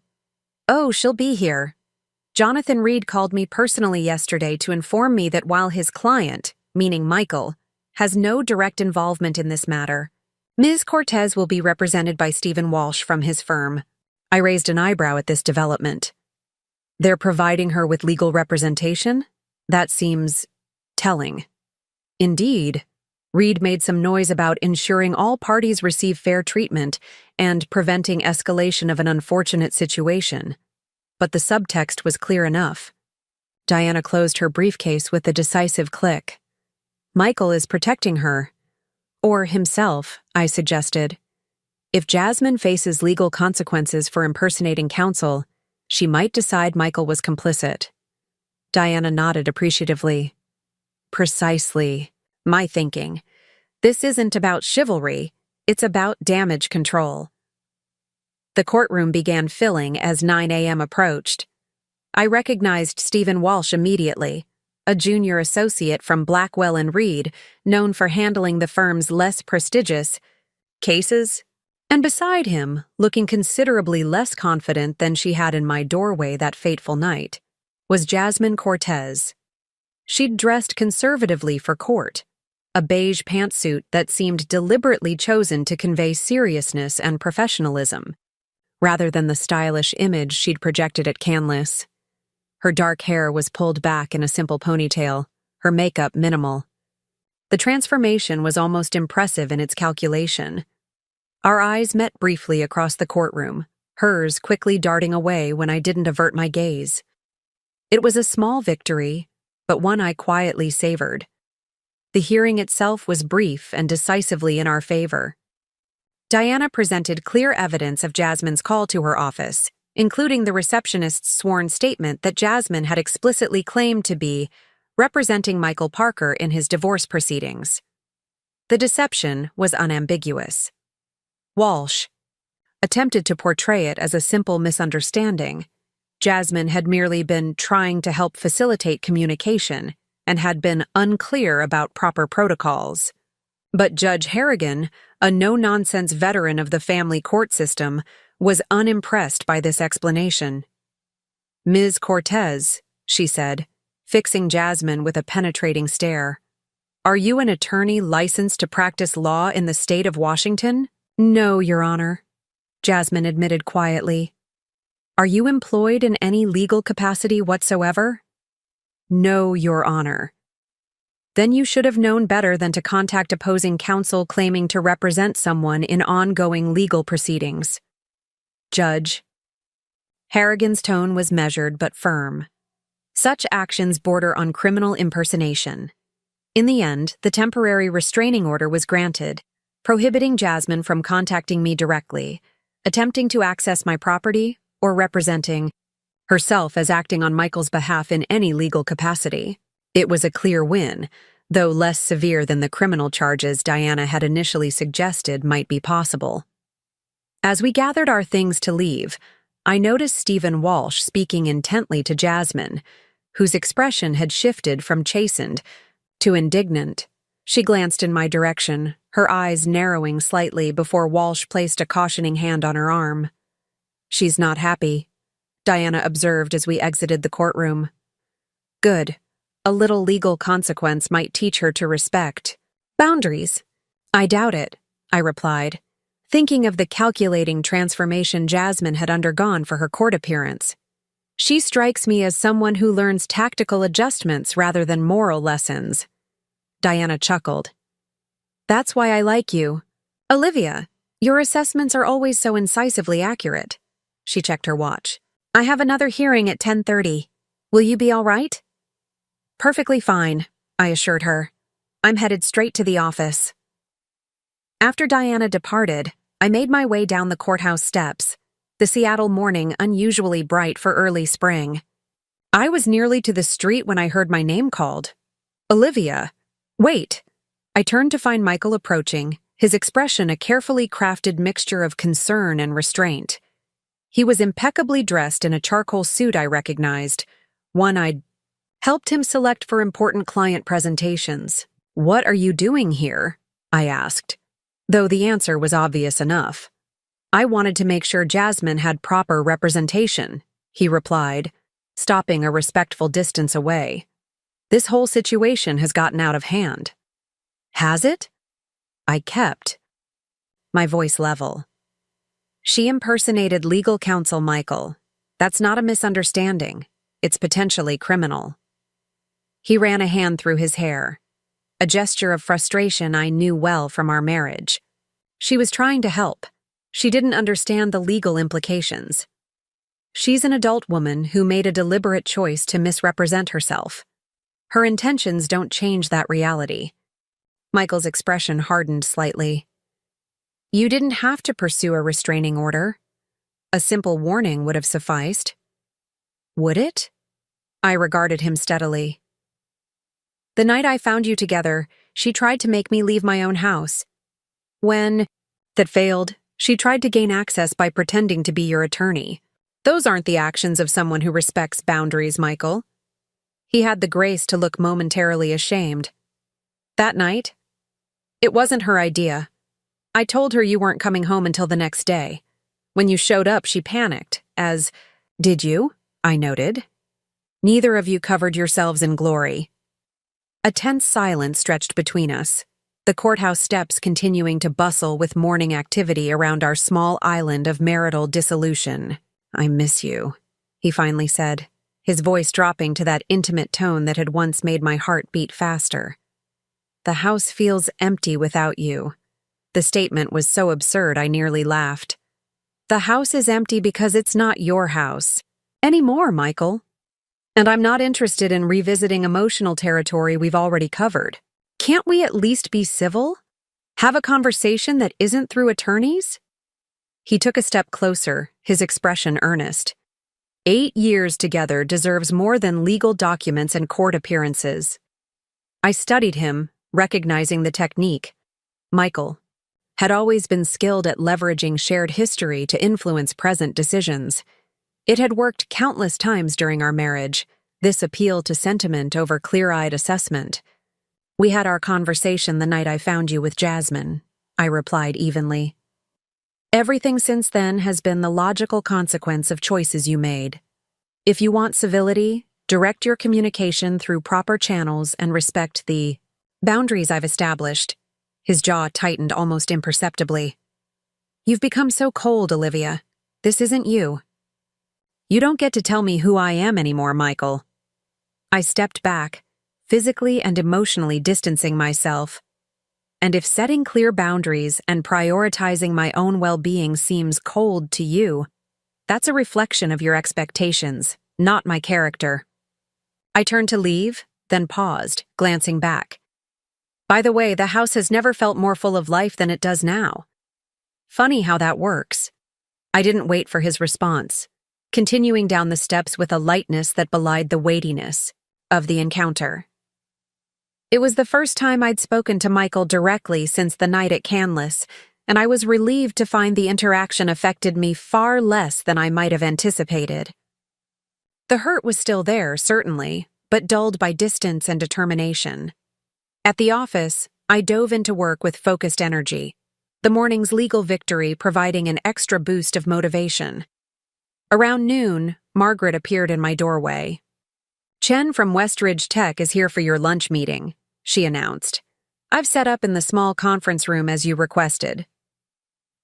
Oh, she'll be here. Jonathan Reed called me personally yesterday to inform me that while his client, meaning Michael, has no direct involvement in this matter, Ms. Cortez will be represented by Stephen Walsh from his firm. I raised an eyebrow at this development. They're providing her with legal representation? That seems telling. Indeed, Reed made some noise about ensuring all parties receive fair treatment and preventing escalation of an unfortunate situation. But the subtext was clear enough. Diana closed her briefcase with a decisive click. Michael is protecting her. Or himself, I suggested. If Jasmine faces legal consequences for impersonating counsel, she might decide Michael was complicit. Diana nodded appreciatively. Precisely. My thinking. This isn't about chivalry, it's about damage control. The courtroom began filling as 9 a.m. approached. I recognized Stephen Walsh immediately, a junior associate from Blackwell and Reed, known for handling the firm's less prestigious cases. And beside him, looking considerably less confident than she had in my doorway that fateful night, was Jasmine Cortez. She'd dressed conservatively for court, a beige pantsuit that seemed deliberately chosen to convey seriousness and professionalism, rather than the stylish image she'd projected at Canlis. Her dark hair was pulled back in a simple ponytail, her makeup minimal. The transformation was almost impressive in its calculation. Our eyes met briefly across the courtroom, hers quickly darting away when I didn't avert my gaze. It was a small victory, but one I quietly savored. The hearing itself was brief and decisively in our favor. Diana presented clear evidence of Jasmine's call to her office, including the receptionist's sworn statement that Jasmine had explicitly claimed to be representing Michael Parker in his divorce proceedings. The deception was unambiguous. Walsh attempted to portray it as a simple misunderstanding. Jasmine had merely been trying to help facilitate communication and had been unclear about proper protocols. But Judge Harrigan, a no-nonsense veteran of the family court system, was unimpressed by this explanation. "Ms. Cortez," she said, fixing Jasmine with a penetrating stare, "are you an attorney licensed to practice law in the state of Washington?" "No, Your Honor," Jasmine admitted quietly. "Are you employed in any legal capacity whatsoever?" "No, Your Honor." "Then you should have known better than to contact opposing counsel claiming to represent someone in ongoing legal proceedings." "Judge." Harrigan's tone was measured but firm. Such actions border on criminal impersonation. In the end, the temporary restraining order was granted, prohibiting Jasmine from contacting me directly, attempting to access my property, or representing herself as acting on Michael's behalf in any legal capacity. It was a clear win, though less severe than the criminal charges Diana had initially suggested might be possible. As we gathered our things to leave, I noticed Stephen Walsh speaking intently to Jasmine, whose expression had shifted from chastened to indignant. She glanced in my direction, her eyes narrowing slightly before Walsh placed a cautioning hand on her arm. "She's not happy," Diana observed as we exited the courtroom. "Good. A little legal consequence might teach her to respect boundaries." "I doubt it," I replied, thinking of the calculating transformation Jasmine had undergone for her court appearance. "She strikes me as someone who learns tactical adjustments rather than moral lessons." Diana chuckled. "That's why I like you. Olivia, your assessments are always so incisively accurate." She checked her watch. "I have another hearing at 10:30. Will you be all right?" "Perfectly fine," I assured her. "I'm headed straight to the office." After Diana departed, I made my way down the courthouse steps, the Seattle morning unusually bright for early spring. I was nearly to the street when I heard my name called. "Olivia, wait!" I turned to find Michael approaching, his expression a carefully crafted mixture of concern and restraint. He was impeccably dressed in a charcoal suit I recognized, one I'd helped him select for important client presentations. "What are you doing here?" I asked, though the answer was obvious enough. "I wanted to make sure Jasmine had proper representation," he replied, stopping a respectful distance away. "This whole situation has gotten out of hand." "Has it?" I kept my voice level. "She impersonated legal counsel Michael. That's not a misunderstanding. It's potentially criminal." He ran a hand through his hair, a gesture of frustration I knew well from our marriage. She was trying to help. She didn't understand the legal implications. She's an adult woman who made a deliberate choice to misrepresent herself. Her intentions don't change that reality. Michael's expression hardened slightly. "You didn't have to pursue a restraining order. A simple warning would have sufficed." "Would it?" I regarded him steadily. "The night I found you together, she tried to make me leave my own house. When that failed, she tried to gain access by pretending to be your attorney. Those aren't the actions of someone who respects boundaries, Michael." He had the grace to look momentarily ashamed. "That night, it wasn't her idea. I told her you weren't coming home until the next day. When you showed up, she panicked, as, 'Did you?' I noted. Neither of you covered yourselves in glory." A tense silence stretched between us, the courthouse steps continuing to bustle with morning activity around our small island of marital dissolution. "I miss you," he finally said, his voice dropping to that intimate tone that had once made my heart beat faster. the house feels empty without you. The statement was so absurd I nearly laughed. The house is empty because it's not your house. Anymore, Michael. And I'm not interested in revisiting emotional territory we've already covered. Can't we at least be civil? Have a conversation that isn't through attorneys? He took a step closer, his expression earnest. 8 years together deserves more than legal documents and court appearances. I studied him, recognizing the technique. Michael had always been skilled at leveraging shared history to influence present decisions. It had worked countless times during our marriage, this appeal to sentiment over clear-eyed assessment. We had our conversation the night I found you with Jasmine, I replied evenly. Everything since then has been the logical consequence of choices you made. If you want civility, direct your communication through proper channels and respect the boundaries I've established. His jaw tightened almost imperceptibly. You've become so cold, Olivia. This isn't you. You don't get to tell me who I am anymore, Michael. I stepped back, physically and emotionally distancing myself. And if setting clear boundaries and prioritizing my own well-being seems cold to you, that's a reflection of your expectations, not my character. I turned to leave, then paused, glancing back. By the way, the house has never felt more full of life than it does now. Funny how that works. I didn't wait for his response, continuing down the steps with a lightness that belied the weightiness of the encounter. It was the first time I'd spoken to Michael directly since the night at Canlis, and I was relieved to find the interaction affected me far less than I might have anticipated. The hurt was still there, certainly, but dulled by distance and determination. At the office, I dove into work with focused energy, the morning's legal victory providing an extra boost of motivation. Around noon, Margaret appeared in my doorway. Chen from Westridge Tech is here for your lunch meeting, she announced. I've set up in the small conference room as you requested.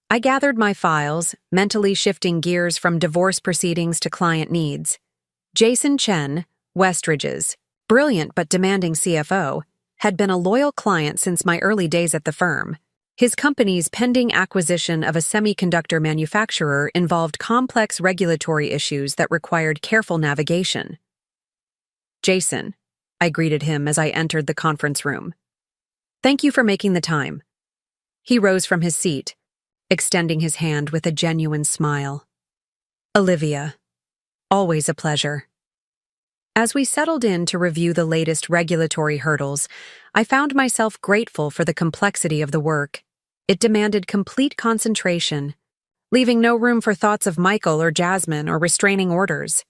I gathered my files, mentally shifting gears from divorce proceedings to client needs. Jason Chen, Westridge's brilliant but demanding CFO, had been a loyal client since my early days at the firm. His company's pending acquisition of a semiconductor manufacturer involved complex regulatory issues that required careful navigation. Jason, I greeted him as I entered the conference room. Thank you for making the time. He rose from his seat, extending his hand with a genuine smile. Olivia, always a pleasure. As we settled in to review the latest regulatory hurdles, I found myself grateful for the complexity of the work. It demanded complete concentration, leaving no room for thoughts of Michael or Jasmine or restraining orders.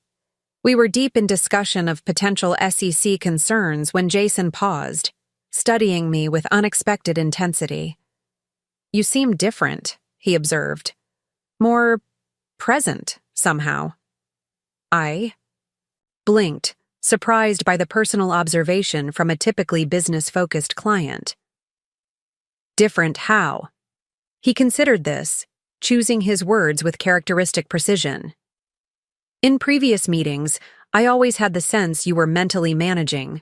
We were deep in discussion of potential SEC concerns when Jason paused, studying me with unexpected intensity. You seem different, he observed. More present, somehow. I blinked, surprised by the personal observation from a typically business-focused client. Different how? He considered this, choosing his words with characteristic precision. In previous meetings, I always had the sense you were mentally managing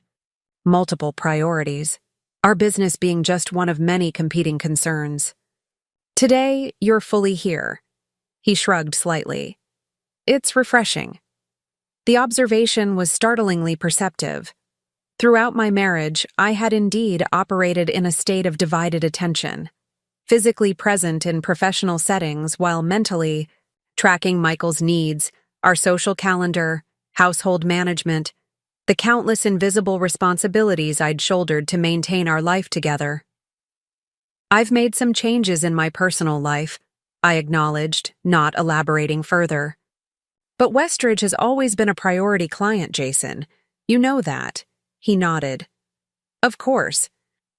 multiple priorities, our business being just one of many competing concerns. Today, you're fully here. He shrugged slightly. It's refreshing. The observation was startlingly perceptive. Throughout my marriage, I had indeed operated in a state of divided attention, physically present in professional settings while mentally tracking Michael's needs, our social calendar, household management, the countless invisible responsibilities I'd shouldered to maintain our life together. I've made some changes in my personal life, I acknowledged, not elaborating further. But Westridge has always been a priority client, Jason. You know that. He nodded. Of course,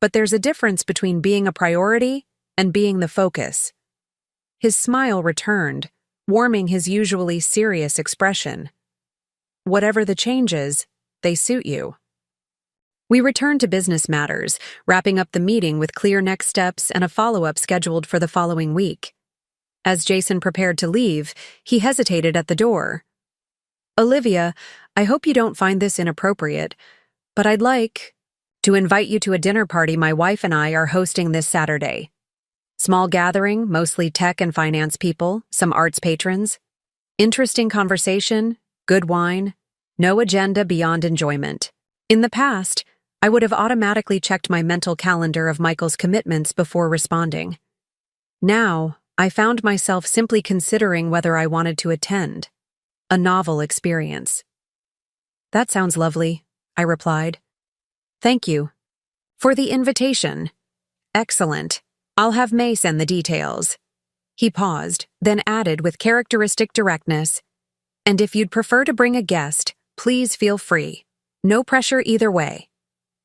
but there's a difference between being a priority and being the focus. His smile returned, warming his usually serious expression. Whatever the changes, they suit you. We returned to business matters, wrapping up the meeting with clear next steps and a follow-up scheduled for the following week. As Jason prepared to leave, he hesitated at the door. Olivia, I hope you don't find this inappropriate, but I'd like to invite you to a dinner party my wife and I are hosting this Saturday. Small gathering, mostly tech and finance people, some arts patrons. Interesting conversation, good wine, no agenda beyond enjoyment. In the past, I would have automatically checked my mental calendar of Michael's commitments before responding. Now, I found myself simply considering whether I wanted to attend. A novel experience. "That sounds lovely," I replied. "Thank you. For the invitation." "Excellent. I'll have May send the details." He paused, then added with characteristic directness, "And if you'd prefer to bring a guest, please feel free. No pressure either way."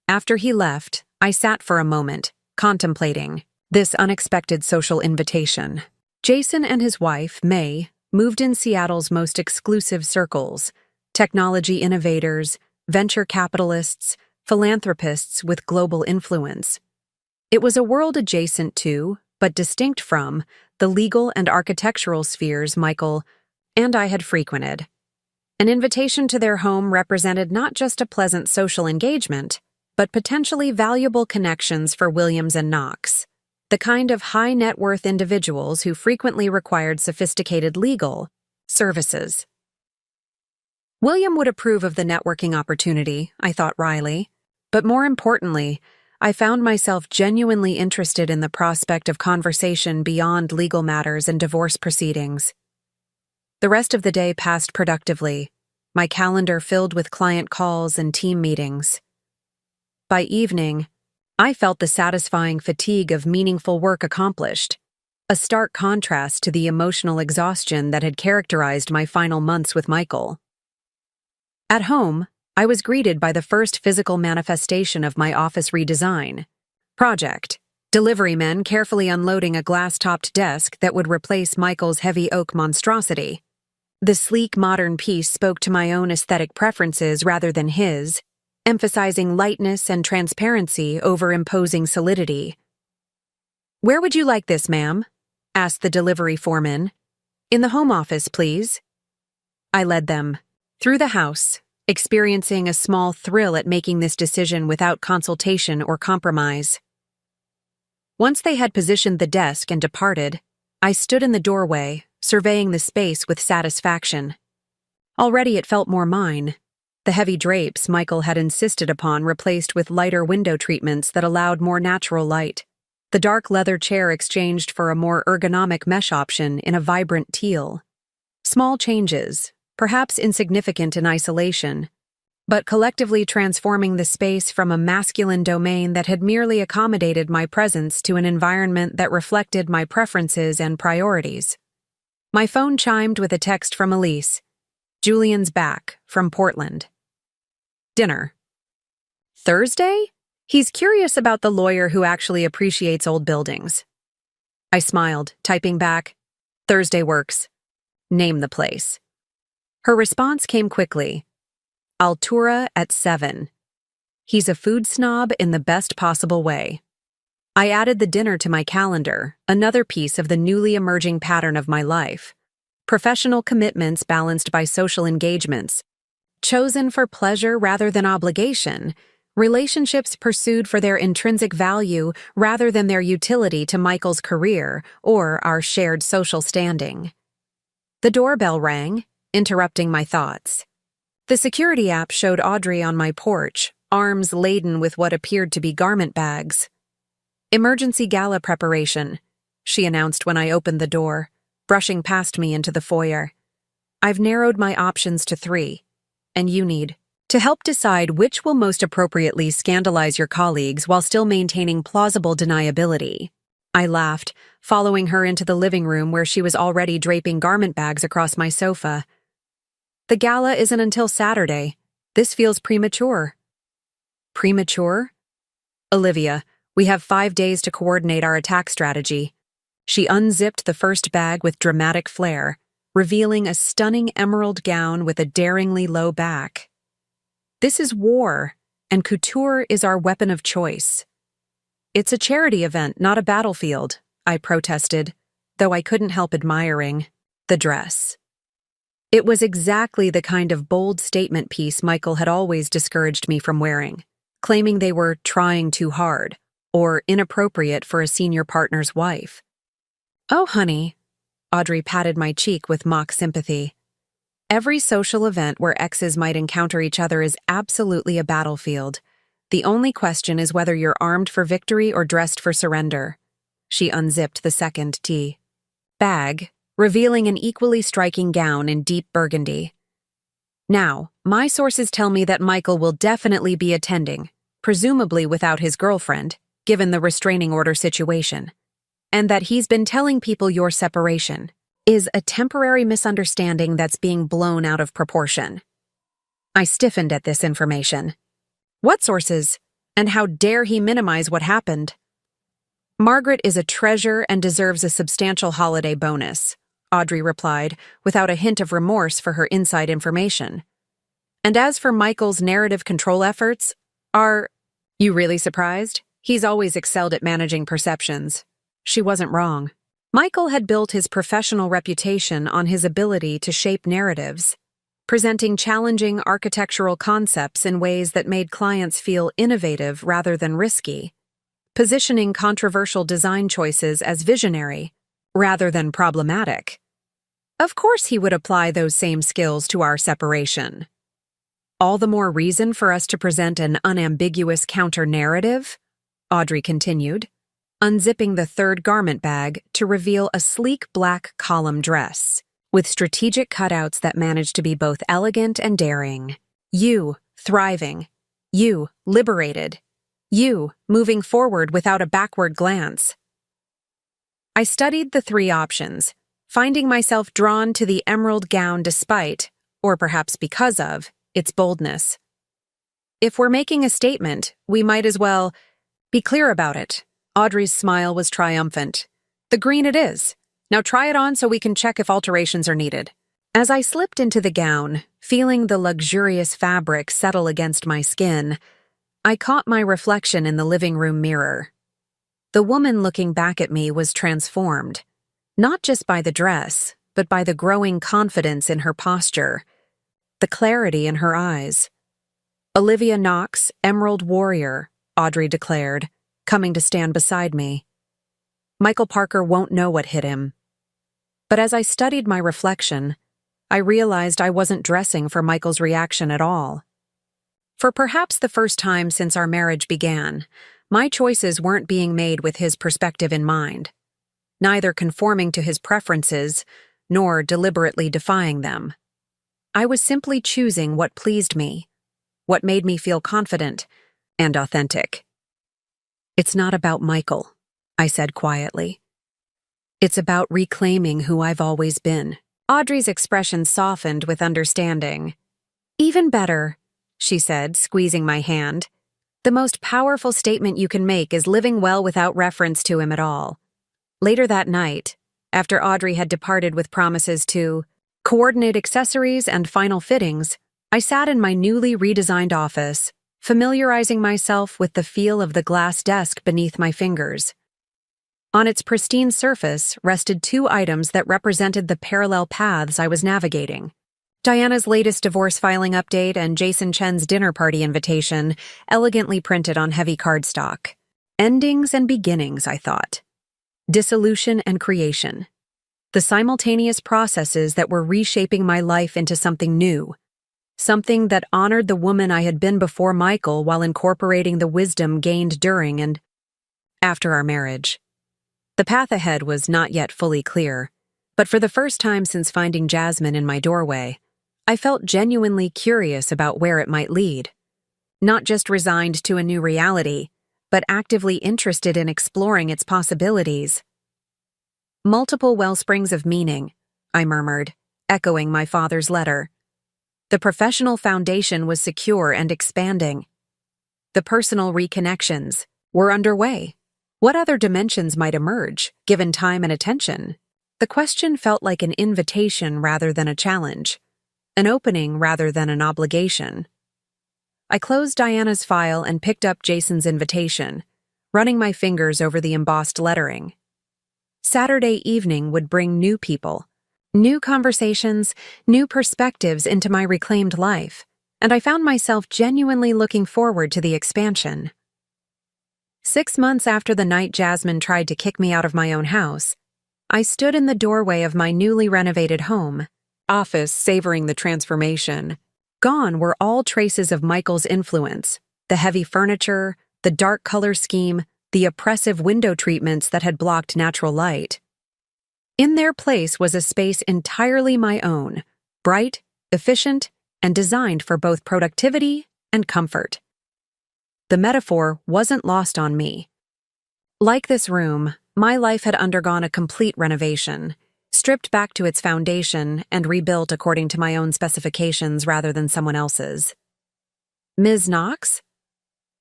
After he left, I sat for a moment, contemplating this unexpected social invitation. Jason and his wife, May, moved in Seattle's most exclusive circles: technology innovators, venture capitalists, philanthropists with global influence. It was a world adjacent to, but distinct from, the legal and architectural spheres Michael and I had frequented. An invitation to their home represented not just a pleasant social engagement, but potentially valuable connections for Williams and Knox, the kind of high-net-worth individuals who frequently required sophisticated legal services. William would approve of the networking opportunity, I thought wryly, but more importantly, I found myself genuinely interested in the prospect of conversation beyond legal matters and divorce proceedings. The rest of the day passed productively, my calendar filled with client calls and team meetings. By evening, I felt the satisfying fatigue of meaningful work accomplished, a stark contrast to the emotional exhaustion that had characterized my final months with Michael. At home, I was greeted by the first physical manifestation of my office redesign project: delivery men carefully unloading a glass-topped desk that would replace Michael's heavy oak monstrosity. The sleek, modern piece spoke to my own aesthetic preferences rather than his, emphasizing lightness and transparency over imposing solidity. "Where would you like this, ma'am?" asked the delivery foreman. "In the home office, please." I led them through the house, experiencing a small thrill at making this decision without consultation or compromise. Once they had positioned the desk and departed, I stood in the doorway, surveying the space with satisfaction. Already it felt more mine. The heavy drapes Michael had insisted upon replaced with lighter window treatments that allowed more natural light. The dark leather chair exchanged for a more ergonomic mesh option in a vibrant teal. Small changes, perhaps insignificant in isolation, but collectively transforming the space from a masculine domain that had merely accommodated my presence to an environment that reflected my preferences and priorities. My phone chimed with a text from Elise. "Julian's back, from Portland. Dinner." "Thursday?" He's curious about the lawyer who actually appreciates old buildings. I smiled, typing back, "Thursday works. Name the place." Her response came quickly. "Altura at 7. He's a food snob in the best possible way. I added the dinner to my calendar, another piece of the newly emerging pattern of my life. Professional commitments balanced by social engagements. Chosen for pleasure rather than obligation. Relationships pursued for their intrinsic value rather than their utility to Michael's career or our shared social standing. The doorbell rang, interrupting my thoughts. The security app showed Audrey on my porch, arms laden with what appeared to be garment bags. "Emergency gala preparation," she announced when I opened the door, brushing past me into the foyer. "I've narrowed my options to 3, and you need to help decide which will most appropriately scandalize your colleagues while still maintaining plausible deniability." I laughed, following her into the living room where she was already draping garment bags across my sofa. "The gala isn't until Saturday. This feels premature." "Premature?" "Olivia, we have 5 days to coordinate our attack strategy." She unzipped the first bag with dramatic flair, revealing a stunning emerald gown with a daringly low back. "This is war, and couture is our weapon of choice." "It's a charity event, not a battlefield," I protested, though I couldn't help admiring the dress. It was exactly the kind of bold statement piece Michael had always discouraged me from wearing. claiming they were trying too hard or inappropriate for a senior partner's wife. "Oh, honey," Audrey patted my cheek with mock sympathy. "Every social event where exes might encounter each other is absolutely a battlefield. The only question is whether you're armed for victory or dressed for surrender." She unzipped the second tea bag, revealing an equally striking gown in deep burgundy. "Now, my sources tell me that Michael will definitely be attending, presumably without his girlfriend, given the restraining order situation, and that he's been telling people your separation is a temporary misunderstanding that's being blown out of proportion." I stiffened at this information. "What sources? And how dare he minimize what happened?" "Margaret is a treasure and deserves a substantial holiday bonus," Audrey replied, without a hint of remorse for her inside information. "And as for Michael's narrative control efforts, you really surprised? He's always excelled at managing perceptions." She wasn't wrong. Michael had built his professional reputation on his ability to shape narratives, presenting challenging architectural concepts in ways that made clients feel innovative rather than risky, positioning controversial design choices as visionary rather than problematic. Of course he would apply those same skills to our separation. All the more reason for us to present an unambiguous counter-narrative, Audrey continued, unzipping the third garment bag to reveal a sleek black column dress, with strategic cutouts that managed to be both elegant and daring. You, thriving. You, liberated. You, moving forward without a backward glance. I studied the three options, finding myself drawn to the emerald gown despite, or perhaps because of, its boldness. If we're making a statement, we might as well be clear about it. Audrey's smile was triumphant. "The green it is. Now try it on so we can check if alterations are needed." As I slipped into the gown, feeling the luxurious fabric settle against my skin, I caught my reflection in the living room mirror. The woman looking back at me was transformed, not just by the dress, but by the growing confidence in her posture, the clarity in her eyes. "Olivia Knox, Emerald Warrior," Audrey declared, coming to stand beside me. "Michael Parker won't know what hit him." But as I studied my reflection, I realized I wasn't dressing for Michael's reaction at all. For perhaps the first time since our marriage began, my choices weren't being made with his perspective in mind, neither conforming to his preferences nor deliberately defying them. I was simply choosing what pleased me, what made me feel confident and authentic. "It's not about Michael," I said quietly. "It's about reclaiming who I've always been." Audrey's expression softened with understanding. "Even better," she said, squeezing my hand. "The most powerful statement you can make is living well without reference to him at all." Later that night, after Audrey had departed with promises to coordinate accessories and final fittings, I sat in my newly redesigned office, familiarizing myself with the feel of the glass desk beneath my fingers. On its pristine surface rested two items that represented the parallel paths I was navigating: Diana's latest divorce filing update and Jason Chen's dinner party invitation, elegantly printed on heavy cardstock. Endings and beginnings, I thought. Dissolution and creation. The simultaneous processes that were reshaping my life into something new. Something that honored the woman I had been before Michael while incorporating the wisdom gained during and after our marriage. The path ahead was not yet fully clear, but for the first time since finding Jasmine in my doorway, I felt genuinely curious about where it might lead. Not just resigned to a new reality, but actively interested in exploring its possibilities. "Multiple wellsprings of meaning," I murmured, echoing my father's letter. The professional foundation was secure and expanding. The personal reconnections were underway. What other dimensions might emerge, given time and attention? The question felt like an invitation rather than a challenge, an opening rather than an obligation. I closed Diana's file and picked up Jason's invitation, running my fingers over the embossed lettering. Saturday evening would bring new people, new conversations, new perspectives into my reclaimed life, and I found myself genuinely looking forward to the expansion. 6 months after the night Jasmine tried to kick me out of my own house, I stood in the doorway of my newly renovated home, office savoring the transformation. Gone were all traces of Michael's influence, the heavy furniture, the dark color scheme, the oppressive window treatments that had blocked natural light. In their place was a space entirely my own, bright, efficient, and designed for both productivity and comfort. The metaphor wasn't lost on me. Like this room, my life had undergone a complete renovation, stripped back to its foundation and rebuilt according to my own specifications rather than someone else's. "Ms. Knox?"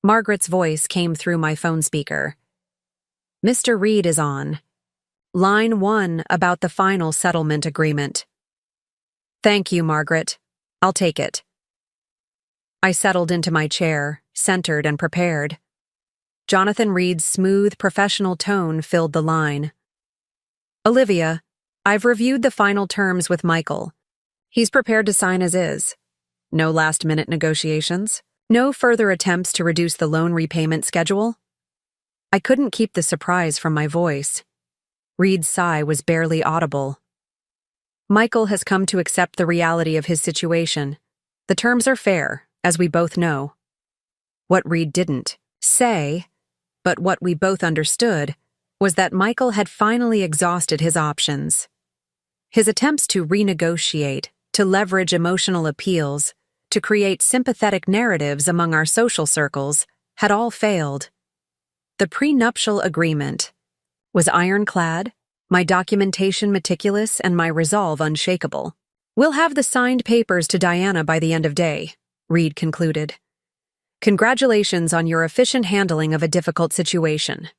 Margaret's voice came through my phone speaker. "Mr. Reed is on. Line 1 about the final settlement agreement." "Thank you, Margaret. I'll take it." I settled into my chair, centered and prepared. Jonathan Reed's smooth, professional tone filled the line. "Olivia, I've reviewed the final terms with Michael. He's prepared to sign as is. No last-minute negotiations. No further attempts to reduce the loan repayment schedule." I couldn't keep the surprise from my voice. Reed's sigh was barely audible. "Michael has come to accept the reality of his situation. The terms are fair, as we both know." What Reed didn't say, but what we both understood, was that Michael had finally exhausted his options. His attempts to renegotiate, to leverage emotional appeals, to create sympathetic narratives among our social circles, had all failed. The prenuptial agreement was ironclad, my documentation meticulous, and my resolve unshakable. "We'll have the signed papers to Diana by the end of day," Reed concluded. "Congratulations on your efficient handling of a difficult situation."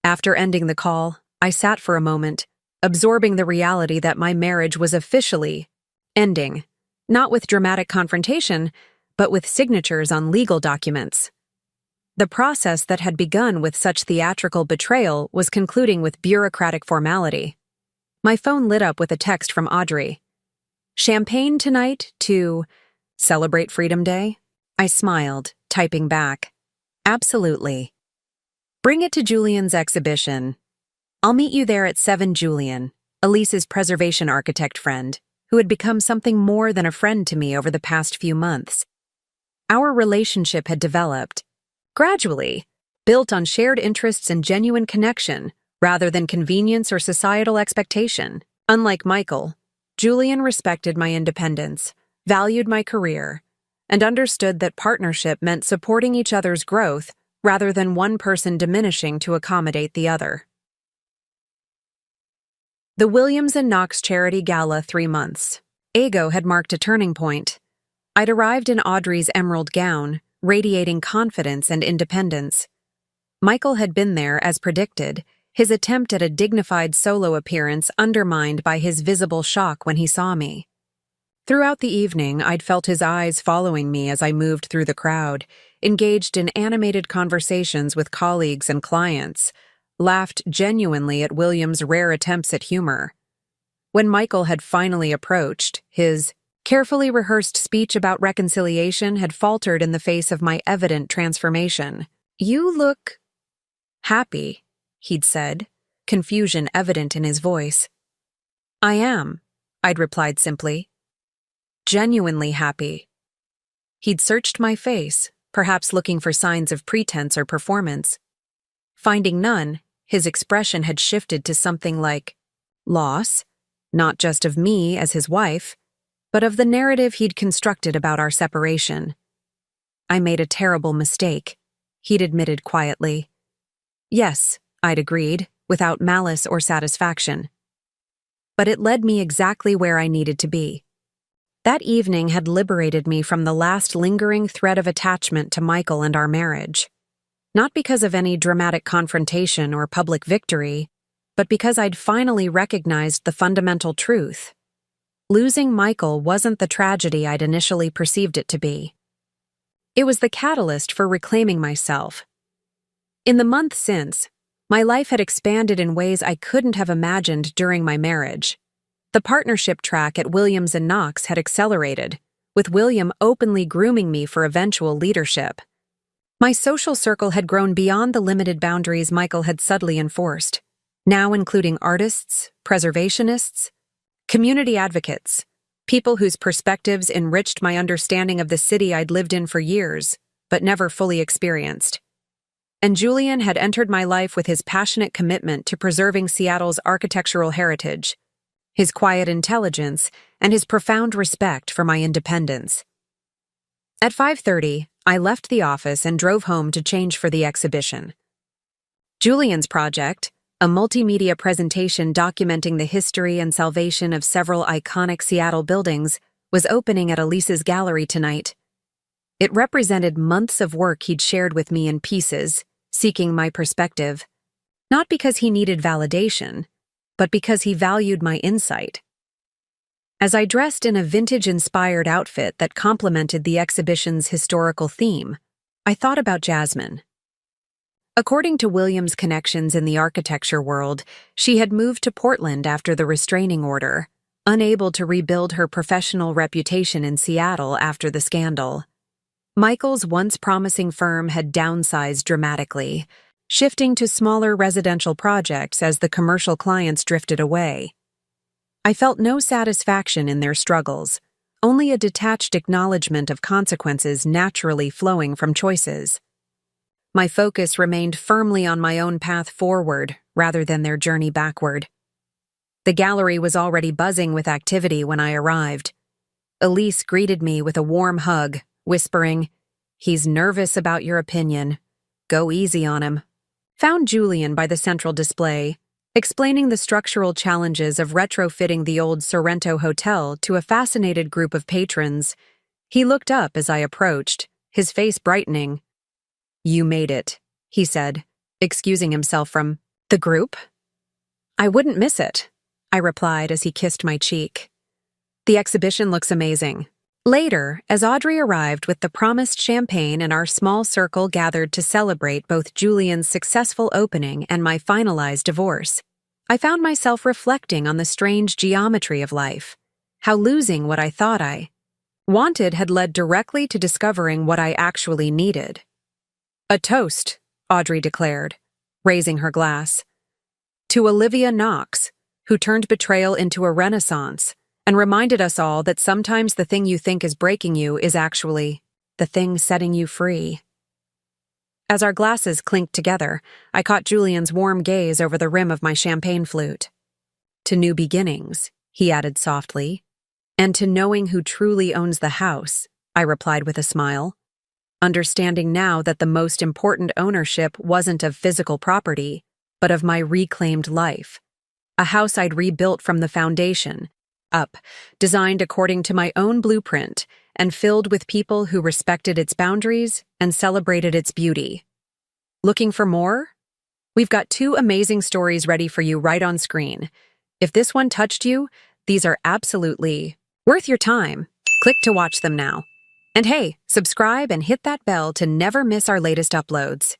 After ending the call, I sat for a moment, absorbing the reality that my marriage was officially ending, not with dramatic confrontation, but with signatures on legal documents. The process that had begun with such theatrical betrayal was concluding with bureaucratic formality. My phone lit up with a text from Audrey. "Champagne tonight to celebrate Freedom Day?" I smiled, typing back. "Absolutely. Bring it to Julian's exhibition. I'll meet you there at 7 Julian, Elise's preservation architect friend, who had become something more than a friend to me over the past few months. Our relationship had developed, gradually, built on shared interests and genuine connection, rather than convenience or societal expectation. Unlike Michael, Julian respected my independence, valued my career, and understood that partnership meant supporting each other's growth rather than one person diminishing to accommodate the other. The Williams and Knox Charity Gala 3 months. Ago had marked a turning point. I'd arrived in Audrey's emerald gown, radiating confidence and independence. Michael had been there as predicted, his attempt at a dignified solo appearance undermined by his visible shock when he saw me. Throughout the evening, I'd felt his eyes following me as I moved through the crowd, engaged in animated conversations with colleagues and clients, laughed genuinely at William's rare attempts at humor. When Michael had finally approached, his carefully rehearsed speech about reconciliation had faltered in the face of my evident transformation. "You look happy," he'd said, confusion evident in his voice. "I am," I'd replied simply. "Genuinely happy." He'd searched my face, perhaps looking for signs of pretense or performance. Finding none, his expression had shifted to something like loss, not just of me as his wife, but of the narrative he'd constructed about our separation. "I made a terrible mistake," he'd admitted quietly. "Yes," I'd agreed, without malice or satisfaction. But it led me exactly where I needed to be. That evening had liberated me from the last lingering thread of attachment to Michael and our marriage. Not because of any dramatic confrontation or public victory, but because I'd finally recognized the fundamental truth. Losing Michael wasn't the tragedy I'd initially perceived it to be. It was the catalyst for reclaiming myself. In the month since, my life had expanded in ways I couldn't have imagined during my marriage. The partnership track at Williams and Knox had accelerated, with William openly grooming me for eventual leadership. My social circle had grown beyond the limited boundaries Michael had subtly enforced, now including artists, preservationists, community advocates, people whose perspectives enriched my understanding of the city I'd lived in for years, but never fully experienced. And Julian had entered my life with his passionate commitment to preserving Seattle's architectural heritage, his quiet intelligence, and his profound respect for my independence. At 5:30, I left the office and drove home to change for the exhibition. Julian's project, a multimedia presentation documenting the history and salvation of several iconic Seattle buildings, was opening at Elise's gallery tonight. It represented months of work he'd shared with me in pieces, seeking my perspective, not because he needed validation, but because he valued my insight. As I dressed in a vintage-inspired outfit that complemented the exhibition's historical theme, I thought about Jasmine. According to William's connections in the architecture world, she had moved to Portland after the restraining order, unable to rebuild her professional reputation in Seattle after the scandal. Michael's once promising firm had downsized dramatically, shifting to smaller residential projects as the commercial clients drifted away. I felt no satisfaction in their struggles, only a detached acknowledgement of consequences naturally flowing from choices. My focus remained firmly on my own path forward rather than their journey backward. The gallery was already buzzing with activity when I arrived. Elise greeted me with a warm hug, whispering, "He's nervous about your opinion. Go easy on him." Found Julian by the central display, explaining the structural challenges of retrofitting the old Sorrento Hotel to a fascinated group of patrons. He looked up as I approached, his face brightening. "You made it," he said, excusing himself from the group. "I wouldn't miss it," I replied as he kissed my cheek. "The exhibition looks amazing." Later, as Audrey arrived with the promised champagne and our small circle gathered to celebrate both Julian's successful opening and my finalized divorce, I found myself reflecting on the strange geometry of life, how losing what I thought I wanted had led directly to discovering what I actually needed. "A toast," Audrey declared, raising her glass. "To Olivia Knox, who turned betrayal into a renaissance and reminded us all that sometimes the thing you think is breaking you is actually the thing setting you free." As our glasses clinked together, I caught Julian's warm gaze over the rim of my champagne flute. "To new beginnings," he added softly. "And to knowing who truly owns the house," I replied with a smile, understanding now that the most important ownership wasn't of physical property, but of my reclaimed life. A house I'd rebuilt from the foundation up, designed according to my own blueprint, and filled with people who respected its boundaries and celebrated its beauty. Looking for more? We've got 2 amazing stories ready for you right on screen. If this one touched you, these are absolutely worth your time. Click to watch them now. And hey, subscribe and hit that bell to never miss our latest uploads.